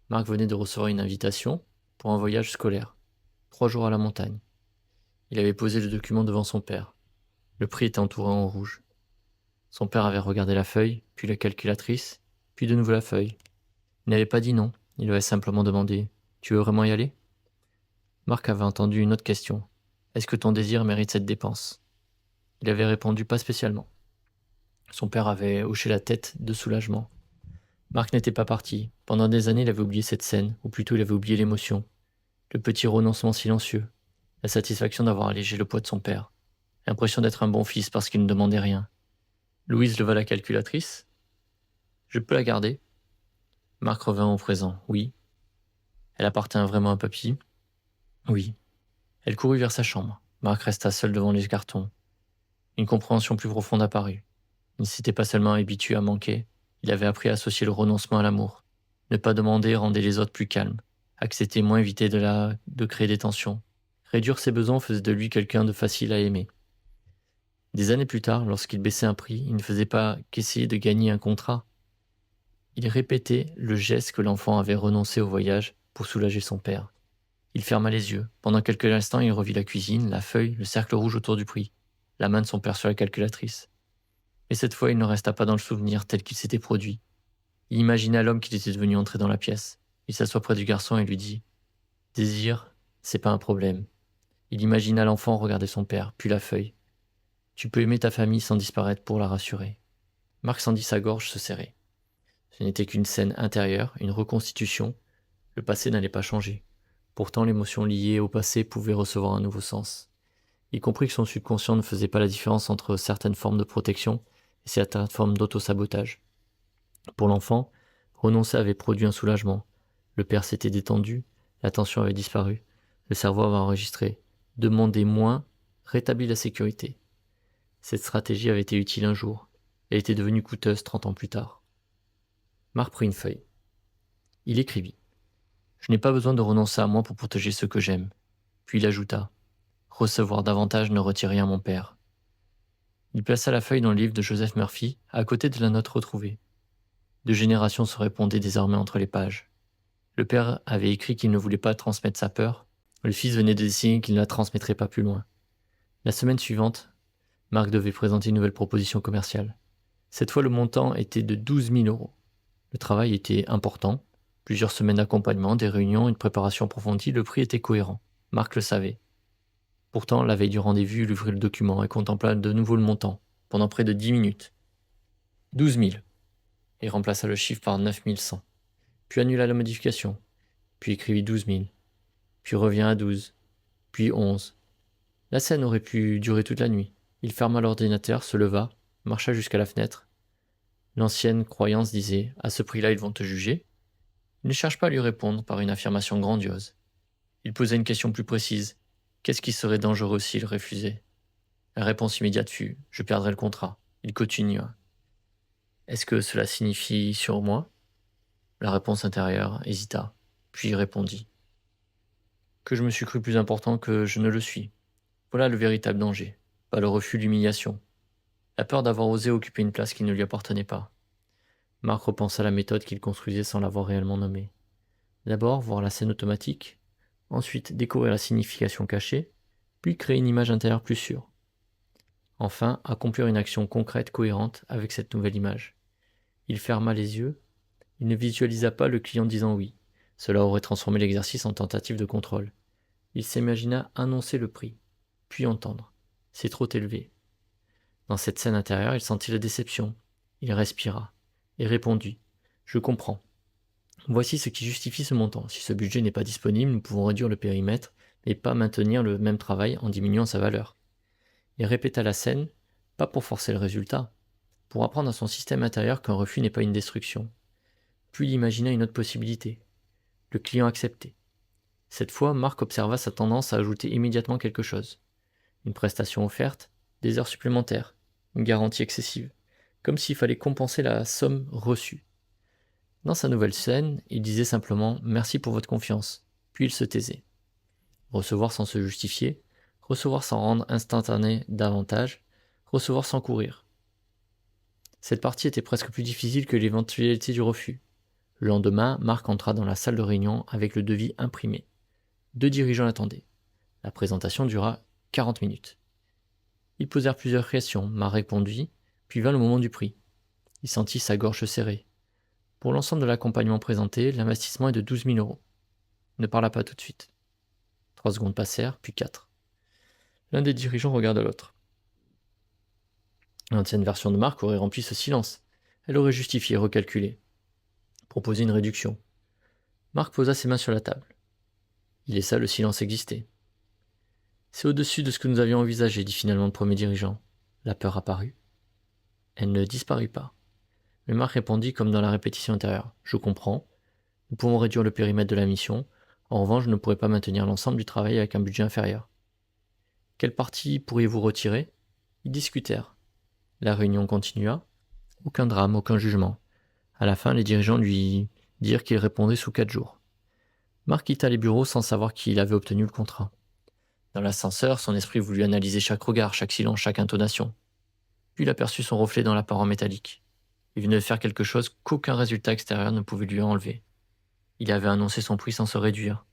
Marc venait de recevoir une invitation. pour un voyage scolaire. 3 jours à la montagne. Il avait posé le document devant son père. Le prix était entouré en rouge. Son père avait regardé la feuille, puis la calculatrice, puis de nouveau la feuille. Il n'avait pas dit non, il avait simplement demandé « Tu veux vraiment y aller ?» Marc avait entendu une autre question. « Est-ce que ton désir mérite cette dépense ?» Il avait répondu « Pas spécialement ». Son père avait hoché la tête de soulagement. Marc n'était pas parti. Pendant des années, il avait oublié cette scène, ou plutôt il avait oublié l'émotion. Le petit renoncement silencieux. La satisfaction d'avoir allégé le poids de son père. L'impression d'être un bon fils parce qu'il ne demandait rien. Louise leva la calculatrice. « Je peux la garder ?» Marc revint au présent. « Oui. » « Elle appartient vraiment à papy ?» ?»« Oui. » Elle courut vers sa chambre. Marc resta seul devant les cartons. Une compréhension plus profonde apparut. Il ne s'était pas seulement habitué à manquer, il avait appris à associer le renoncement à l'amour. Ne pas demander rendait les autres plus calmes. Accepter moins éviter de créer des tensions. Réduire ses besoins faisait de lui quelqu'un de facile à aimer. Des années plus tard, lorsqu'il baissait un prix, il ne faisait pas qu'essayer de gagner un contrat. Il répétait le geste que l'enfant avait renoncé au voyage pour soulager son père. Il ferma les yeux. Pendant quelques instants, il revit la cuisine, la feuille, le cercle rouge autour du prix, la main de son père sur la calculatrice. Mais cette fois, il ne resta pas dans le souvenir tel qu'il s'était produit. Il imagina l'homme qu'il était devenu entrer dans la pièce. Il s'assoit près du garçon et lui dit « Désir, c'est pas un problème. » Il imagina l'enfant regarder son père, puis la feuille. « Tu peux aimer ta famille sans disparaître pour la rassurer. » Marc sentit sa gorge se serrer. Ce n'était qu'une scène intérieure, une reconstitution. Le passé n'allait pas changer. Pourtant, l'émotion liée au passé pouvait recevoir un nouveau sens. Il comprit que son subconscient ne faisait pas la différence entre certaines formes de protection et certaines formes d'auto-sabotage. Pour l'enfant, renoncer avait produit un soulagement. Le père s'était détendu, la tension avait disparu, le cerveau avait enregistré. Demander moins rétablit la sécurité. Cette stratégie avait été utile un jour. Elle était devenue coûteuse 30 ans plus tard. Marc prit une feuille. Il écrivit. « Je n'ai pas besoin de renoncer à moi pour protéger ceux que j'aime. » Puis il ajouta. « Recevoir davantage ne retire rien à mon père. » Il plaça la feuille dans le livre de Joseph Murphy, à côté de la note retrouvée. 2 générations se répondaient désormais entre les pages. Le père avait écrit qu'il ne voulait pas transmettre sa peur. Le fils venait de décider qu'il ne la transmettrait pas plus loin. La semaine suivante, Marc devait présenter une nouvelle proposition commerciale. Cette fois, le montant était de 12 000 €. Le travail était important. Plusieurs semaines d'accompagnement, des réunions, une préparation approfondie, le prix était cohérent. Marc le savait. Pourtant, la veille du rendez-vous, il ouvrit le document et contempla de nouveau le montant, pendant près de 10 minutes. 12 000. Et remplaça le chiffre par 9 100. Puis annula la modification. Puis écrivit 12 000. Puis revient à 12. Puis 11. La scène aurait pu durer toute la nuit. Il ferma l'ordinateur, se leva, marcha jusqu'à la fenêtre. L'ancienne croyance disait « À ce prix-là, ils vont te juger ». Il ne cherche pas à lui répondre par une affirmation grandiose. Il posait une question plus précise. Qu'est-ce qui serait dangereux s'il refusait ? La réponse immédiate fut « Je perdrai le contrat ». Il continua. Est-ce que cela signifie sur moi ? La réponse intérieure hésita, puis répondit. Que je me suis cru plus important que je ne le suis. Voilà le véritable danger, pas le refus, l'humiliation. La peur d'avoir osé occuper une place qui ne lui appartenait pas. Marc repensa la méthode qu'il construisait sans l'avoir réellement nommée. D'abord, voir la scène automatique, ensuite découvrir la signification cachée, puis créer une image intérieure plus sûre. Enfin, accomplir une action concrète cohérente avec cette nouvelle image. Il ferma les yeux. Il ne visualisa pas le client disant oui. Cela aurait transformé l'exercice en tentative de contrôle. Il s'imagina annoncer le prix, puis entendre. C'est trop élevé. Dans cette scène intérieure, il sentit la déception. Il respira et répondit. Je comprends. Voici ce qui justifie ce montant. Si ce budget n'est pas disponible, nous pouvons réduire le périmètre, mais pas maintenir le même travail en diminuant sa valeur. Il répéta la scène, pas pour forcer le résultat, pour apprendre à son système intérieur qu'un refus n'est pas une destruction. Puis il imagina une autre possibilité. Le client acceptait. Cette fois, Marc observa sa tendance à ajouter immédiatement quelque chose. Une prestation offerte, des heures supplémentaires, une garantie excessive, comme s'il fallait compenser la somme reçue. Dans sa nouvelle scène, il disait simplement « Merci pour votre confiance », puis il se taisait. Recevoir sans se justifier, recevoir sans rendre instantané davantage, recevoir sans courir. Cette partie était presque plus difficile que l'éventualité du refus. Le lendemain, Marc entra dans la salle de réunion avec le devis imprimé. 2 dirigeants l'attendaient. La présentation dura 40 minutes. Ils posèrent plusieurs questions. Marc répondit, puis vint le moment du prix. Il sentit sa gorge se serrer. Pour l'ensemble de l'accompagnement présenté, l'investissement est de 12 000 euros. Il ne parla pas tout de suite. 3 secondes passèrent, puis 4. L'un des dirigeants regarda l'autre. L'ancienne version de Marc aurait rempli ce silence. Elle aurait justifié, recalculé, proposé une réduction. Marc posa ses mains sur la table. Il laissa le silence exister. C'est au-dessus de ce que nous avions envisagé, dit finalement le premier dirigeant. La peur apparut. Elle ne disparut pas. Mais Marc répondit comme dans la répétition intérieure. Je comprends. Nous pouvons réduire le périmètre de la mission. En revanche, je ne pourrai pas maintenir l'ensemble du travail avec un budget inférieur. Quelle partie pourriez-vous retirer ? Ils discutèrent. La réunion continua. Aucun drame, aucun jugement. À la fin, les dirigeants lui dirent qu'il répondrait sous 4 jours. Marc quitta les bureaux sans savoir qu'il avait obtenu le contrat. Dans l'ascenseur, son esprit voulut analyser chaque regard, chaque silence, chaque intonation. Puis il aperçut son reflet dans la paroi métallique. Il venait de faire quelque chose qu'aucun résultat extérieur ne pouvait lui enlever. Il avait annoncé son prix sans se réduire.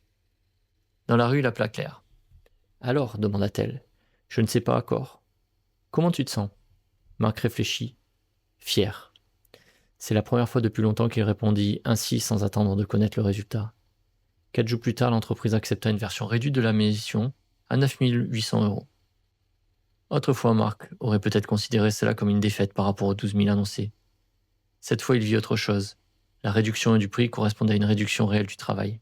Dans la rue, il appela Claire. « Alors » demanda-t-elle. « Je ne sais pas encore. Comment tu te sens ?» Marc réfléchit. Fier. C'est la première fois depuis longtemps qu'il répondit ainsi sans attendre de connaître le résultat. 4 jours plus tard, l'entreprise accepta une version réduite de la mission à 9 800 euros. Autrefois, Marc aurait peut-être considéré cela comme une défaite par rapport aux 12 000 annoncés. Cette fois, il vit autre chose. La réduction du prix correspondait à une réduction réelle du travail.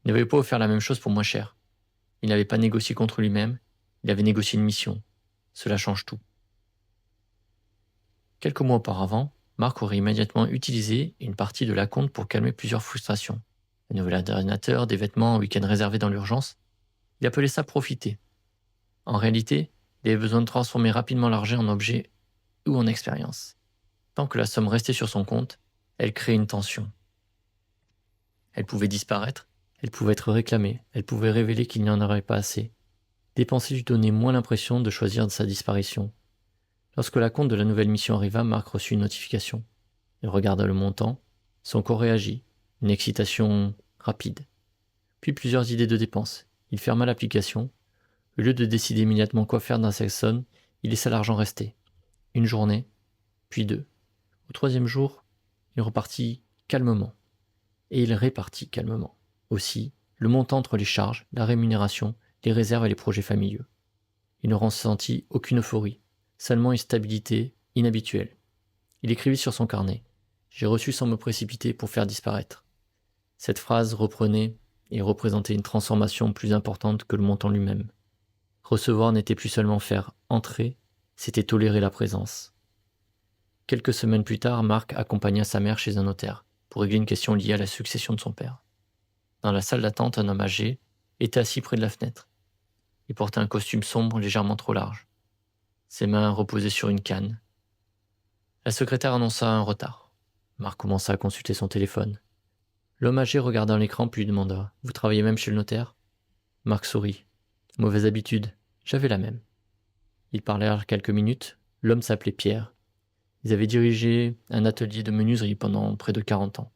Il n'avait pas offert la même chose pour moins cher. Il n'avait pas négocié contre lui-même, il avait négocié une mission. Cela change tout. Quelques mois auparavant, Marc aurait immédiatement utilisé une partie de l'acompte pour calmer plusieurs frustrations. Un nouvel ordinateur, des vêtements, un week-end réservé dans l'urgence. Il appelait ça profiter. En réalité, il avait besoin de transformer rapidement l'argent en objet ou en expérience. Tant que la somme restait sur son compte, elle créait une tension. Elle pouvait disparaître, elle pouvait être réclamée, elle pouvait révéler qu'il n'y en aurait pas assez. Dépenser lui donnait moins l'impression de choisir de sa disparition. Lorsque l'acompte de la nouvelle mission arriva, Marc reçut une notification. Il regarda le montant, son corps réagit, une excitation rapide. Puis plusieurs idées de dépenses. Il ferma l'application. Au lieu de décider immédiatement quoi faire dans cette somme, il laissa l'argent rester. 1 journée, puis 2. Au 3e jour, il repartit calmement. Et il répartit calmement. Aussi, le montant entre les charges, la rémunération, les réserves et les projets familiaux. Il ne ressentit aucune euphorie, seulement une stabilité inhabituelle. Il écrivit sur son carnet. J'ai reçu sans me précipiter pour faire disparaître. Cette phrase reprenait et représentait une transformation plus importante que le montant lui-même. Recevoir n'était plus seulement faire entrer, c'était tolérer la présence. Quelques semaines plus tard, Marc accompagna sa mère chez un notaire pour régler une question liée à la succession de son père. Dans la salle d'attente, un homme âgé était assis près de la fenêtre. Il portait un costume sombre légèrement trop large. Ses mains reposaient sur une canne. La secrétaire annonça un retard. Marc commença à consulter son téléphone. L'homme âgé regarda l'écran puis lui demanda « Vous travaillez même chez le notaire ?» Marc sourit. « Mauvaise habitude, j'avais la même. » Ils parlèrent quelques minutes. L'homme s'appelait Pierre. Ils avaient dirigé un atelier de menuiserie pendant près de 40 ans.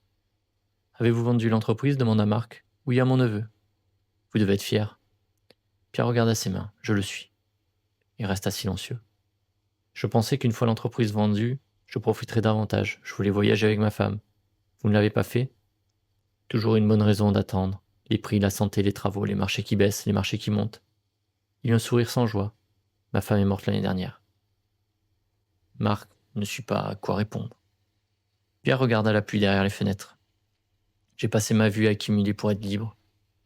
« Avez-vous vendu l'entreprise ?» demanda Marc. « Oui, à mon neveu. »« Vous devez être fier. » Pierre regarda ses mains. « Je le suis. » Il resta silencieux. « Je pensais qu'une fois l'entreprise vendue, je profiterais davantage. Je voulais voyager avec ma femme. Vous ne l'avez pas fait ? Toujours une bonne raison d'attendre. Les prix, la santé, les travaux, les marchés qui baissent, les marchés qui montent. Il eut un sourire sans joie. Ma femme est morte l'année dernière. Marc ne sut pas à quoi répondre. Pierre regarda la pluie derrière les fenêtres. J'ai passé ma vie à accumuler pour être libre.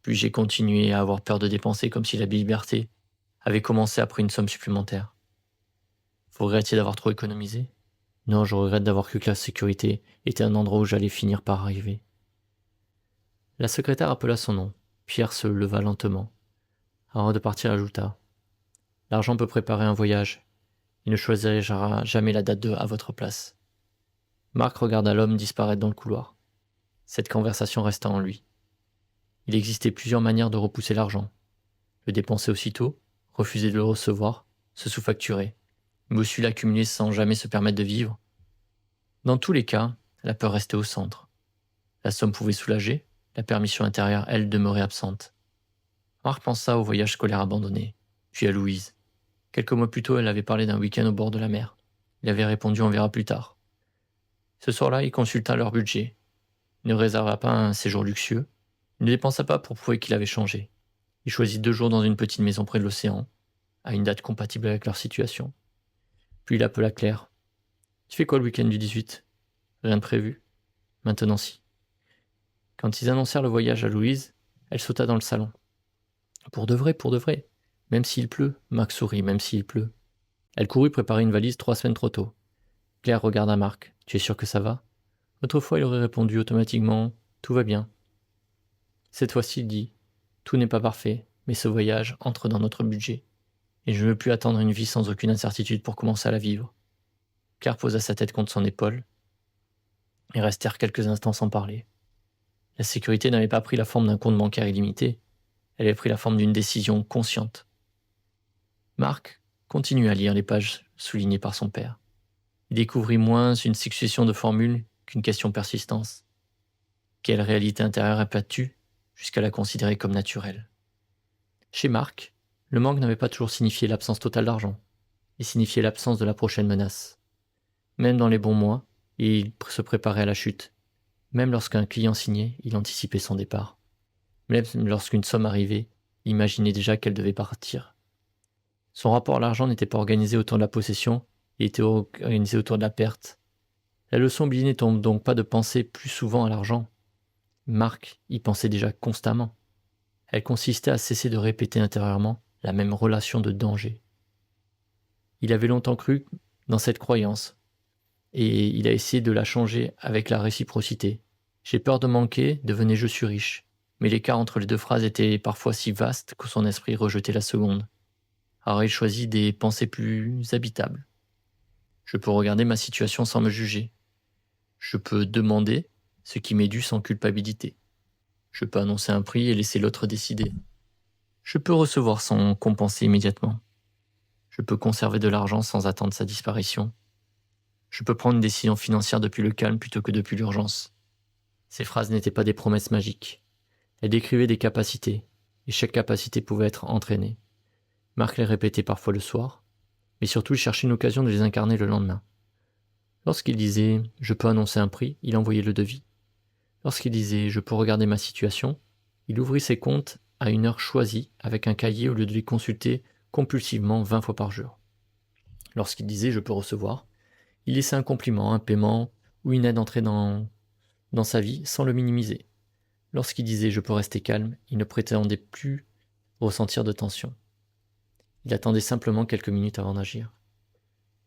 Puis j'ai continué à avoir peur de dépenser comme si la liberté avait commencé après une somme supplémentaire. Vous regrettiez d'avoir trop économisé ? Non, je regrette d'avoir cru que la sécurité était un endroit où j'allais finir par arriver. La secrétaire appela son nom. Pierre se leva lentement. Avant de partir, ajouta « L'argent peut préparer un voyage. Il ne choisira jamais la date à votre place. » Marc regarda l'homme disparaître dans le couloir. Cette conversation resta en lui. Il existait plusieurs manières de repousser l'argent. Le dépenser aussitôt, refuser de le recevoir, se sous-facturer, mais aussi l'accumuler sans jamais se permettre de vivre. Dans tous les cas, la peur restait au centre. La somme pouvait soulager, la permission intérieure, elle, demeurait absente. Marc pensa au voyage scolaire abandonné, puis à Louise. Quelques mois plus tôt, elle avait parlé d'un week-end au bord de la mer. Il avait répondu on verra plus tard. Ce soir-là, il consulta leur budget. Il ne réserva pas un séjour luxueux. Il ne dépensa pas pour prouver qu'il avait changé. Il choisit 2 jours dans une petite maison près de l'océan, à une date compatible avec leur situation. Puis il appela Claire. Tu fais quoi le week-end du 18 ? Rien de prévu. Maintenant si. Quand ils annoncèrent le voyage à Louise, elle sauta dans le salon. Pour de vrai, pour de vrai. Même s'il pleut, Marc sourit, même s'il pleut. Elle courut préparer une valise 3 semaines trop tôt. Claire regarda Marc. Tu es sûr que ça va ? Autrefois, il aurait répondu automatiquement tout va bien. Cette fois-ci, il dit tout n'est pas parfait, mais ce voyage entre dans notre budget. Et je ne veux plus attendre une vie sans aucune incertitude pour commencer à la vivre. Claire posa sa tête contre son épaule et restèrent quelques instants sans parler. La sécurité n'avait pas pris la forme d'un compte bancaire illimité, elle avait pris la forme d'une décision consciente. Marc continua à lire les pages soulignées par son père. Il découvrit moins une succession de formules qu'une question persistance. Quelle réalité intérieure abattu jusqu'à la considérer comme naturelle. Chez Marc, le manque n'avait pas toujours signifié l'absence totale d'argent, il signifiait l'absence de la prochaine menace. Même dans les bons mois, il se préparait à la chute. Même lorsqu'un client signait, il anticipait son départ. Même lorsqu'une somme arrivait, il imaginait déjà qu'elle devait partir. Son rapport à l'argent n'était pas organisé autour de la possession, il était organisé autour de la perte. La leçon oubliée n'est donc pas de penser plus souvent à l'argent. Marc y pensait déjà constamment. Elle consistait à cesser de répéter intérieurement la même relation de danger. Il avait longtemps cru dans cette croyance, et il a essayé de la changer avec la réciprocité. J'ai peur de manquer devenait je suis riche, mais l'écart entre les deux phrases était parfois si vaste que son esprit rejetait la seconde. Alors il choisit des pensées plus habitables. Je peux regarder ma situation sans me juger. Je peux demander ce qui m'est dû sans culpabilité. Je peux annoncer un prix et laisser l'autre décider. Je peux recevoir sans compenser immédiatement. Je peux conserver de l'argent sans attendre sa disparition. Je peux prendre une décision financière depuis le calme plutôt que depuis l'urgence. Ces phrases n'étaient pas des promesses magiques. Elles décrivaient des capacités, et chaque capacité pouvait être entraînée. Marc les répétait parfois le soir, mais surtout il cherchait une occasion de les incarner le lendemain. Lorsqu'il disait « je peux annoncer un prix », il envoyait le devis. Lorsqu'il disait « je peux regarder ma situation », il ouvrit ses comptes à une heure choisie avec un cahier au lieu de les consulter compulsivement 20 fois par jour. Lorsqu'il disait « je peux recevoir », il laissait un compliment, un paiement ou une aide entrer dans sa vie sans le minimiser. Lorsqu'il disait « je peux rester calme », il ne prétendait plus ressentir de tension. Il attendait simplement quelques minutes avant d'agir.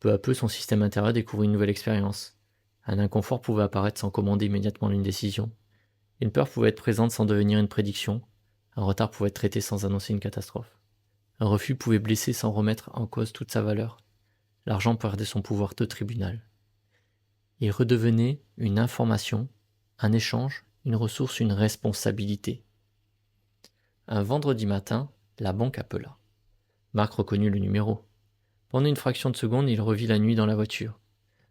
Peu à peu, son système intérieur découvrit une nouvelle expérience. Un inconfort pouvait apparaître sans commander immédiatement une décision. Une peur pouvait être présente sans devenir une prédiction. Un retard pouvait être traité sans annoncer une catastrophe. Un refus pouvait blesser sans remettre en cause toute sa valeur. L'argent perdait son pouvoir de tribunal. Il redevenait une information, un échange, une ressource, une responsabilité. Un vendredi matin, la banque appela. Marc reconnut le numéro. Pendant une fraction de seconde, il revit la nuit dans la voiture.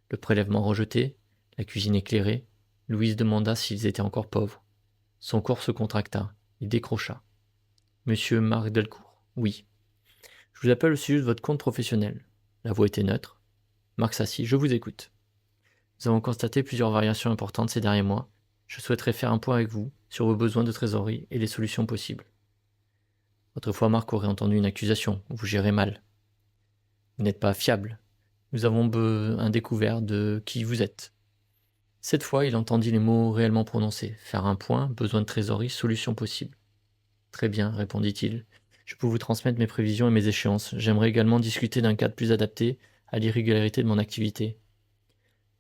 Le prélèvement rejeté, la cuisine éclairée, Louise demanda s'ils étaient encore pauvres. Son corps se contracta. Il décrocha. Monsieur Marc Delcourt. Oui. Je vous appelle au sujet de votre compte professionnel. La voix était neutre. Marc s'assit. Je vous écoute. Nous avons constaté plusieurs variations importantes ces derniers mois. Je souhaiterais faire un point avec vous sur vos besoins de trésorerie et les solutions possibles. Autrefois, Marc aurait entendu une accusation. Vous gérez mal. Vous n'êtes pas fiable. Nous avons un découvert de qui vous êtes. Cette fois, il entendit les mots réellement prononcés. Faire un point, besoin de trésorerie, solution possible. Très bien, répondit-il. Je peux vous transmettre mes prévisions et mes échéances. J'aimerais également discuter d'un cadre plus adapté à l'irrégularité de mon activité.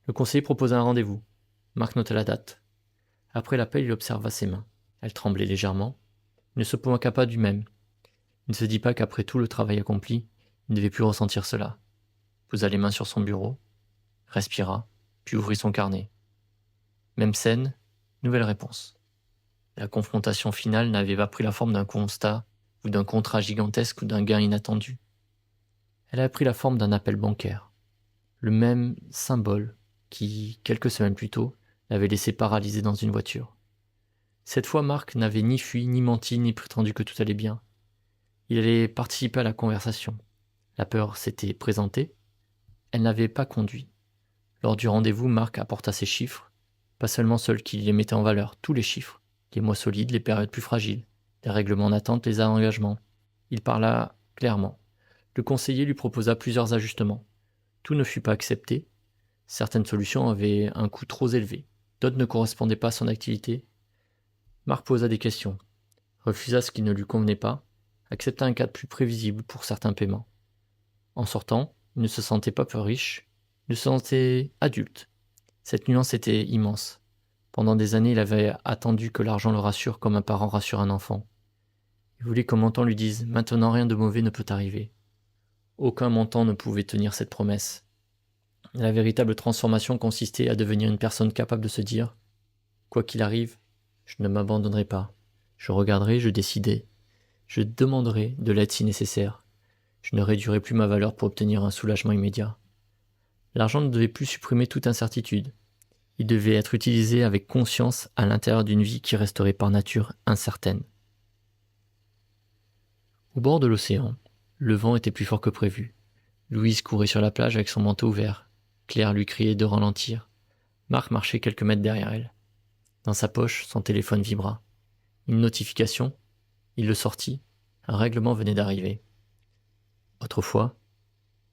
Le conseiller proposa un rendez-vous. Marc nota la date. Après l'appel, il observa ses mains. Elles tremblaient légèrement. Il ne se moqua pas du même. Il ne se dit pas qu'après tout le travail accompli, il ne devait plus ressentir cela. Posa les mains sur son bureau, respira, puis ouvrit son carnet. Même scène, nouvelle réponse. La confrontation finale n'avait pas pris la forme d'un constat ou d'un contrat gigantesque ou d'un gain inattendu. Elle avait pris la forme d'un appel bancaire. Le même symbole qui, quelques semaines plus tôt, l'avait laissé paralysé dans une voiture. Cette fois, Marc n'avait ni fui, ni menti, ni prétendu que tout allait bien. Il allait participer à la conversation. La peur s'était présentée. Elle n'avait pas conduit. Lors du rendez-vous, Marc apporta ses chiffres, pas seulement ceux qui les mettaient en valeur, tous les chiffres, les mois solides, les périodes plus fragiles, les règlements d'attente, les engagements. Il parla clairement. Le conseiller lui proposa plusieurs ajustements. Tout ne fut pas accepté. Certaines solutions avaient un coût trop élevé. D'autres ne correspondaient pas à son activité. Marc posa des questions, refusa ce qui ne lui convenait pas, accepta un cadre plus prévisible pour certains paiements. En sortant, il ne se sentait pas plus riche, il se sentait adulte. Cette nuance était immense. Pendant des années, il avait attendu que l'argent le rassure comme un parent rassure un enfant. Il voulait qu'un montant lui dise « Maintenant rien de mauvais ne peut arriver ». Aucun montant ne pouvait tenir cette promesse. La véritable transformation consistait à devenir une personne capable de se dire « Quoi qu'il arrive, je ne m'abandonnerai pas. Je regarderai, je déciderai. Je demanderai de l'aide si nécessaire. Je ne réduirai plus ma valeur pour obtenir un soulagement immédiat. » L'argent ne devait plus supprimer toute incertitude. Il devait être utilisé avec conscience à l'intérieur d'une vie qui resterait par nature incertaine. Au bord de l'océan, le vent était plus fort que prévu. Louise courait sur la plage avec son manteau ouvert. Claire lui criait de ralentir. Marc marchait quelques mètres derrière elle. Dans sa poche, son téléphone vibra. Une notification. Il le sortit. Un règlement venait d'arriver. Autrefois,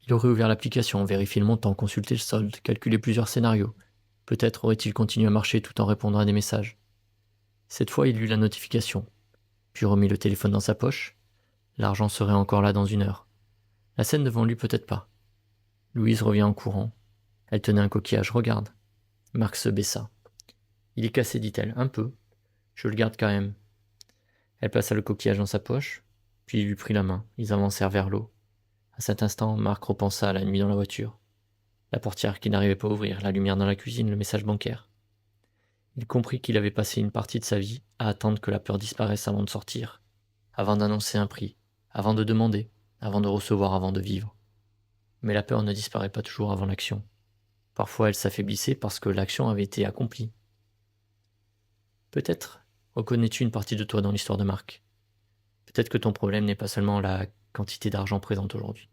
il aurait ouvert l'application, vérifié le montant, consulté le solde, calculé plusieurs scénarios. Peut-être aurait-il continué à marcher tout en répondant à des messages. Cette fois, il lut la notification, puis remit le téléphone dans sa poche. L'argent serait encore là dans 1 heure. La scène devant lui peut-être pas. Louise revient en courant. Elle tenait un coquillage. Regarde. Marc se baissa. Il est cassé, dit-elle. Un peu. Je le garde quand même. Elle plaça le coquillage dans sa poche, puis il lui prit la main. Ils avancèrent vers l'eau. À cet instant, Marc repensa à la nuit dans la voiture. La portière qui n'arrivait pas à ouvrir, la lumière dans la cuisine, le message bancaire. Il comprit qu'il avait passé une partie de sa vie à attendre que la peur disparaisse avant de sortir, avant d'annoncer un prix, avant de demander, avant de recevoir, avant de vivre. Mais la peur ne disparaît pas toujours avant l'action. Parfois elle s'affaiblissait parce que l'action avait été accomplie. Peut-être reconnais-tu une partie de toi dans l'histoire de Marc. Peut-être que ton problème n'est pas seulement la quantité d'argent présente aujourd'hui.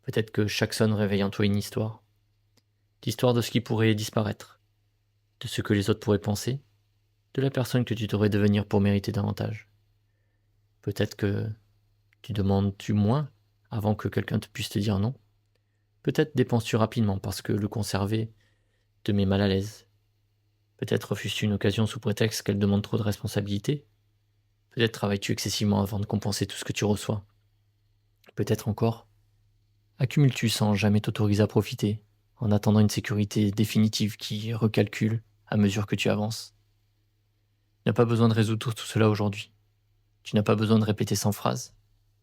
Peut-être que chaque sonne réveille en toi une histoire. L'histoire de ce qui pourrait disparaître, de ce que les autres pourraient penser, de la personne que tu devrais devenir pour mériter davantage. Peut-être que tu demandes-tu moins avant que quelqu'un te puisse te dire non. Peut-être dépenses-tu rapidement parce que le conserver te met mal à l'aise. Peut-être refuses-tu une occasion sous prétexte qu'elle demande trop de responsabilités. Peut-être travailles-tu excessivement avant de compenser tout ce que tu reçois. Peut-être encore, accumules-tu sans jamais t'autoriser à profiter, en attendant une sécurité définitive qui recalcule à mesure que tu avances. Tu n'as pas besoin de résoudre tout cela aujourd'hui. Tu n'as pas besoin de répéter 100 phrases.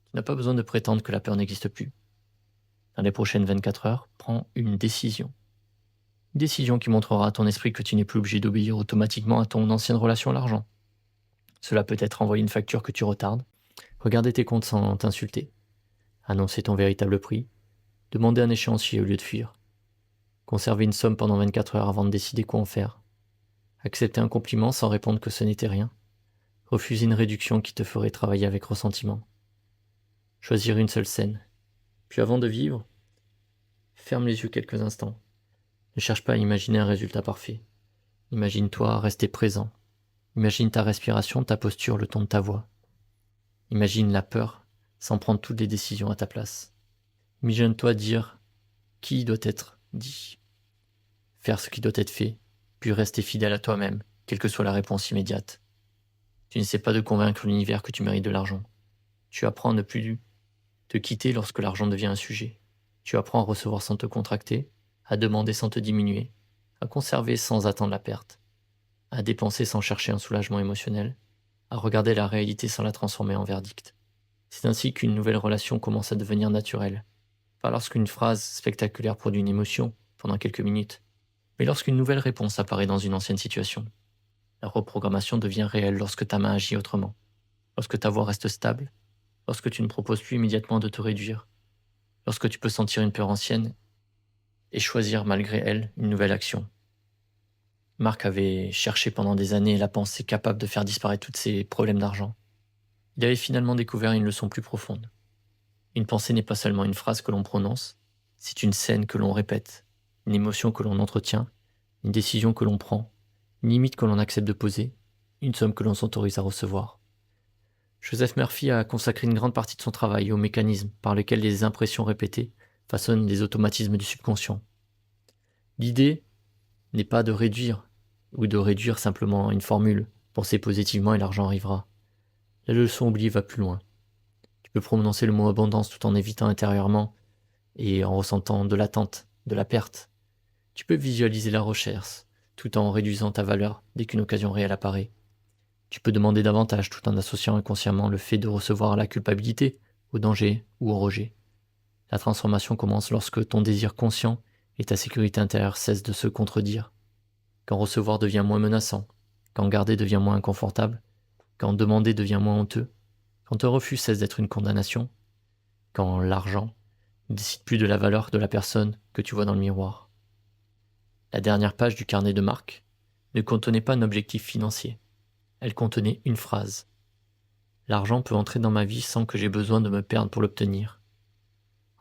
Tu n'as pas besoin de prétendre que la peur n'existe plus. Dans les prochaines 24 heures, prends une décision. Une décision qui montrera à ton esprit que tu n'es plus obligé d'obéir automatiquement à ton ancienne relation à l'argent. Cela peut être envoyer une facture que tu retardes, regarder tes comptes sans t'insulter, annoncer ton véritable prix, demander un échéancier au lieu de fuir, conserver une somme pendant 24 heures avant de décider quoi en faire, accepter un compliment sans répondre que ce n'était rien, refuser une réduction qui te ferait travailler avec ressentiment, choisir une seule scène, puis avant de vivre, ferme les yeux quelques instants. Ne cherche pas à imaginer un résultat parfait. Imagine-toi rester présent. Imagine ta respiration, ta posture, le ton de ta voix. Imagine la peur sans prendre toutes les décisions à ta place. Imagine-toi dire qui doit être dit. Faire ce qui doit être fait, puis rester fidèle à toi-même, quelle que soit la réponse immédiate. Tu ne sais pas de convaincre l'univers que tu mérites de l'argent. Tu apprends à ne plus te quitter lorsque l'argent devient un sujet. Tu apprends à recevoir sans te contracter, à demander sans te diminuer, à conserver sans attendre la perte, à dépenser sans chercher un soulagement émotionnel, à regarder la réalité sans la transformer en verdict. C'est ainsi qu'une nouvelle relation commence à devenir naturelle. Pas lorsqu'une phrase spectaculaire produit une émotion pendant quelques minutes, mais lorsqu'une nouvelle réponse apparaît dans une ancienne situation. La reprogrammation devient réelle lorsque ta main agit autrement, lorsque ta voix reste stable, lorsque tu ne proposes plus immédiatement de te réduire, lorsque tu peux sentir une peur ancienne et choisir malgré elle une nouvelle action. Marc avait cherché pendant des années la pensée capable de faire disparaître tous ses problèmes d'argent. Il avait finalement découvert une leçon plus profonde. Une pensée n'est pas seulement une phrase que l'on prononce, c'est une scène que l'on répète, une émotion que l'on entretient, une décision que l'on prend, une limite que l'on accepte de poser, une somme que l'on s'autorise à recevoir. Joseph Murphy a consacré une grande partie de son travail au mécanisme par lequel les impressions répétées façonnent les automatismes du subconscient. L'idée n'est pas de réduire, ou de réduire simplement une formule, penser positivement et l'argent arrivera. La leçon oubliée va plus loin. Tu peux prononcer le mot abondance tout en évitant intérieurement et en ressentant de l'attente, de la perte. Tu peux visualiser la recherche tout en réduisant ta valeur dès qu'une occasion réelle apparaît. Tu peux demander davantage tout en associant inconsciemment le fait de recevoir à la culpabilité, au danger ou au rejet. La transformation commence lorsque ton désir conscient et ta sécurité intérieure cessent de se contredire. Quand recevoir devient moins menaçant, quand garder devient moins inconfortable, quand demander devient moins honteux, quand un refus cesse d'être une condamnation, quand l'argent ne décide plus de la valeur de la personne que tu vois dans le miroir. La dernière page du carnet de Marc ne contenait pas un objectif financier. Elle contenait une phrase. L'argent peut entrer dans ma vie sans que j'aie besoin de me perdre pour l'obtenir.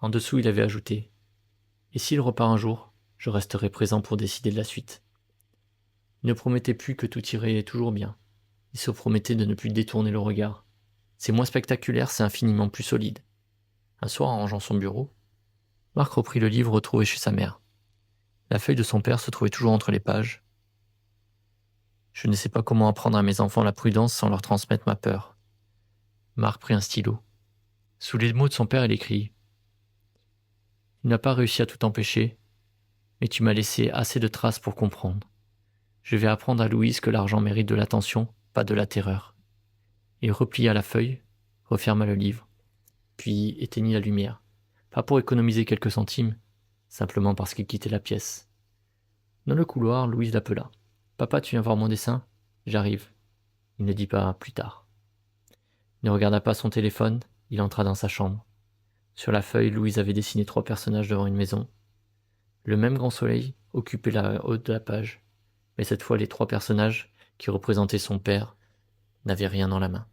En dessous, il avait ajouté « Et s'il repart un jour, je resterai présent pour décider de la suite. » Il ne promettait plus que tout irait toujours bien. Il se promettait de ne plus détourner le regard. C'est moins spectaculaire, c'est infiniment plus solide. Un soir, en rangeant son bureau, Marc reprit le livre retrouvé chez sa mère. La feuille de son père se trouvait toujours entre les pages. Je ne sais pas comment apprendre à mes enfants la prudence sans leur transmettre ma peur. Marc prit un stylo. Sous les mots de son père, il écrit « Tu n'as pas réussi à tout empêcher, mais tu m'as laissé assez de traces pour comprendre. Je vais apprendre à Louise que l'argent mérite de l'attention, pas de la terreur. » Il replia la feuille, referma le livre, puis éteignit la lumière. Pas pour économiser quelques centimes, simplement parce qu'il quittait la pièce. Dans le couloir, Louise l'appela. « Papa, tu viens voir mon dessin ? J'arrive. » Il ne dit pas plus tard. Il ne regarda pas son téléphone, il entra dans sa chambre. Sur la feuille, Louise avait dessiné 3 personnages devant une maison. Le même grand soleil occupait la haute de la page, mais cette fois les 3 personnages, qui représentaient son père, n'avaient rien dans la main.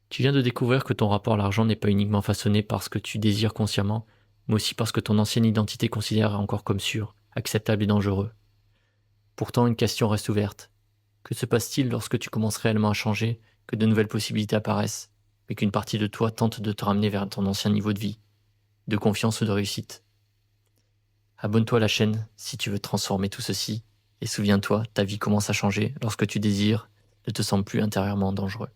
Tu viens de découvrir que ton rapport à l'argent n'est pas uniquement façonné par ce que tu désires consciemment, mais aussi parce que ton ancienne identité considère encore comme sûr, acceptable et dangereux. Pourtant, une question reste ouverte. Que se passe-t-il lorsque tu commences réellement à changer, que de nouvelles possibilités apparaissent, mais qu'une partie de toi tente de te ramener vers ton ancien niveau de vie, de confiance ou de réussite ? Abonne-toi à la chaîne si tu veux transformer tout ceci, et souviens-toi, ta vie commence à changer lorsque tu désires ne te semble plus intérieurement dangereux.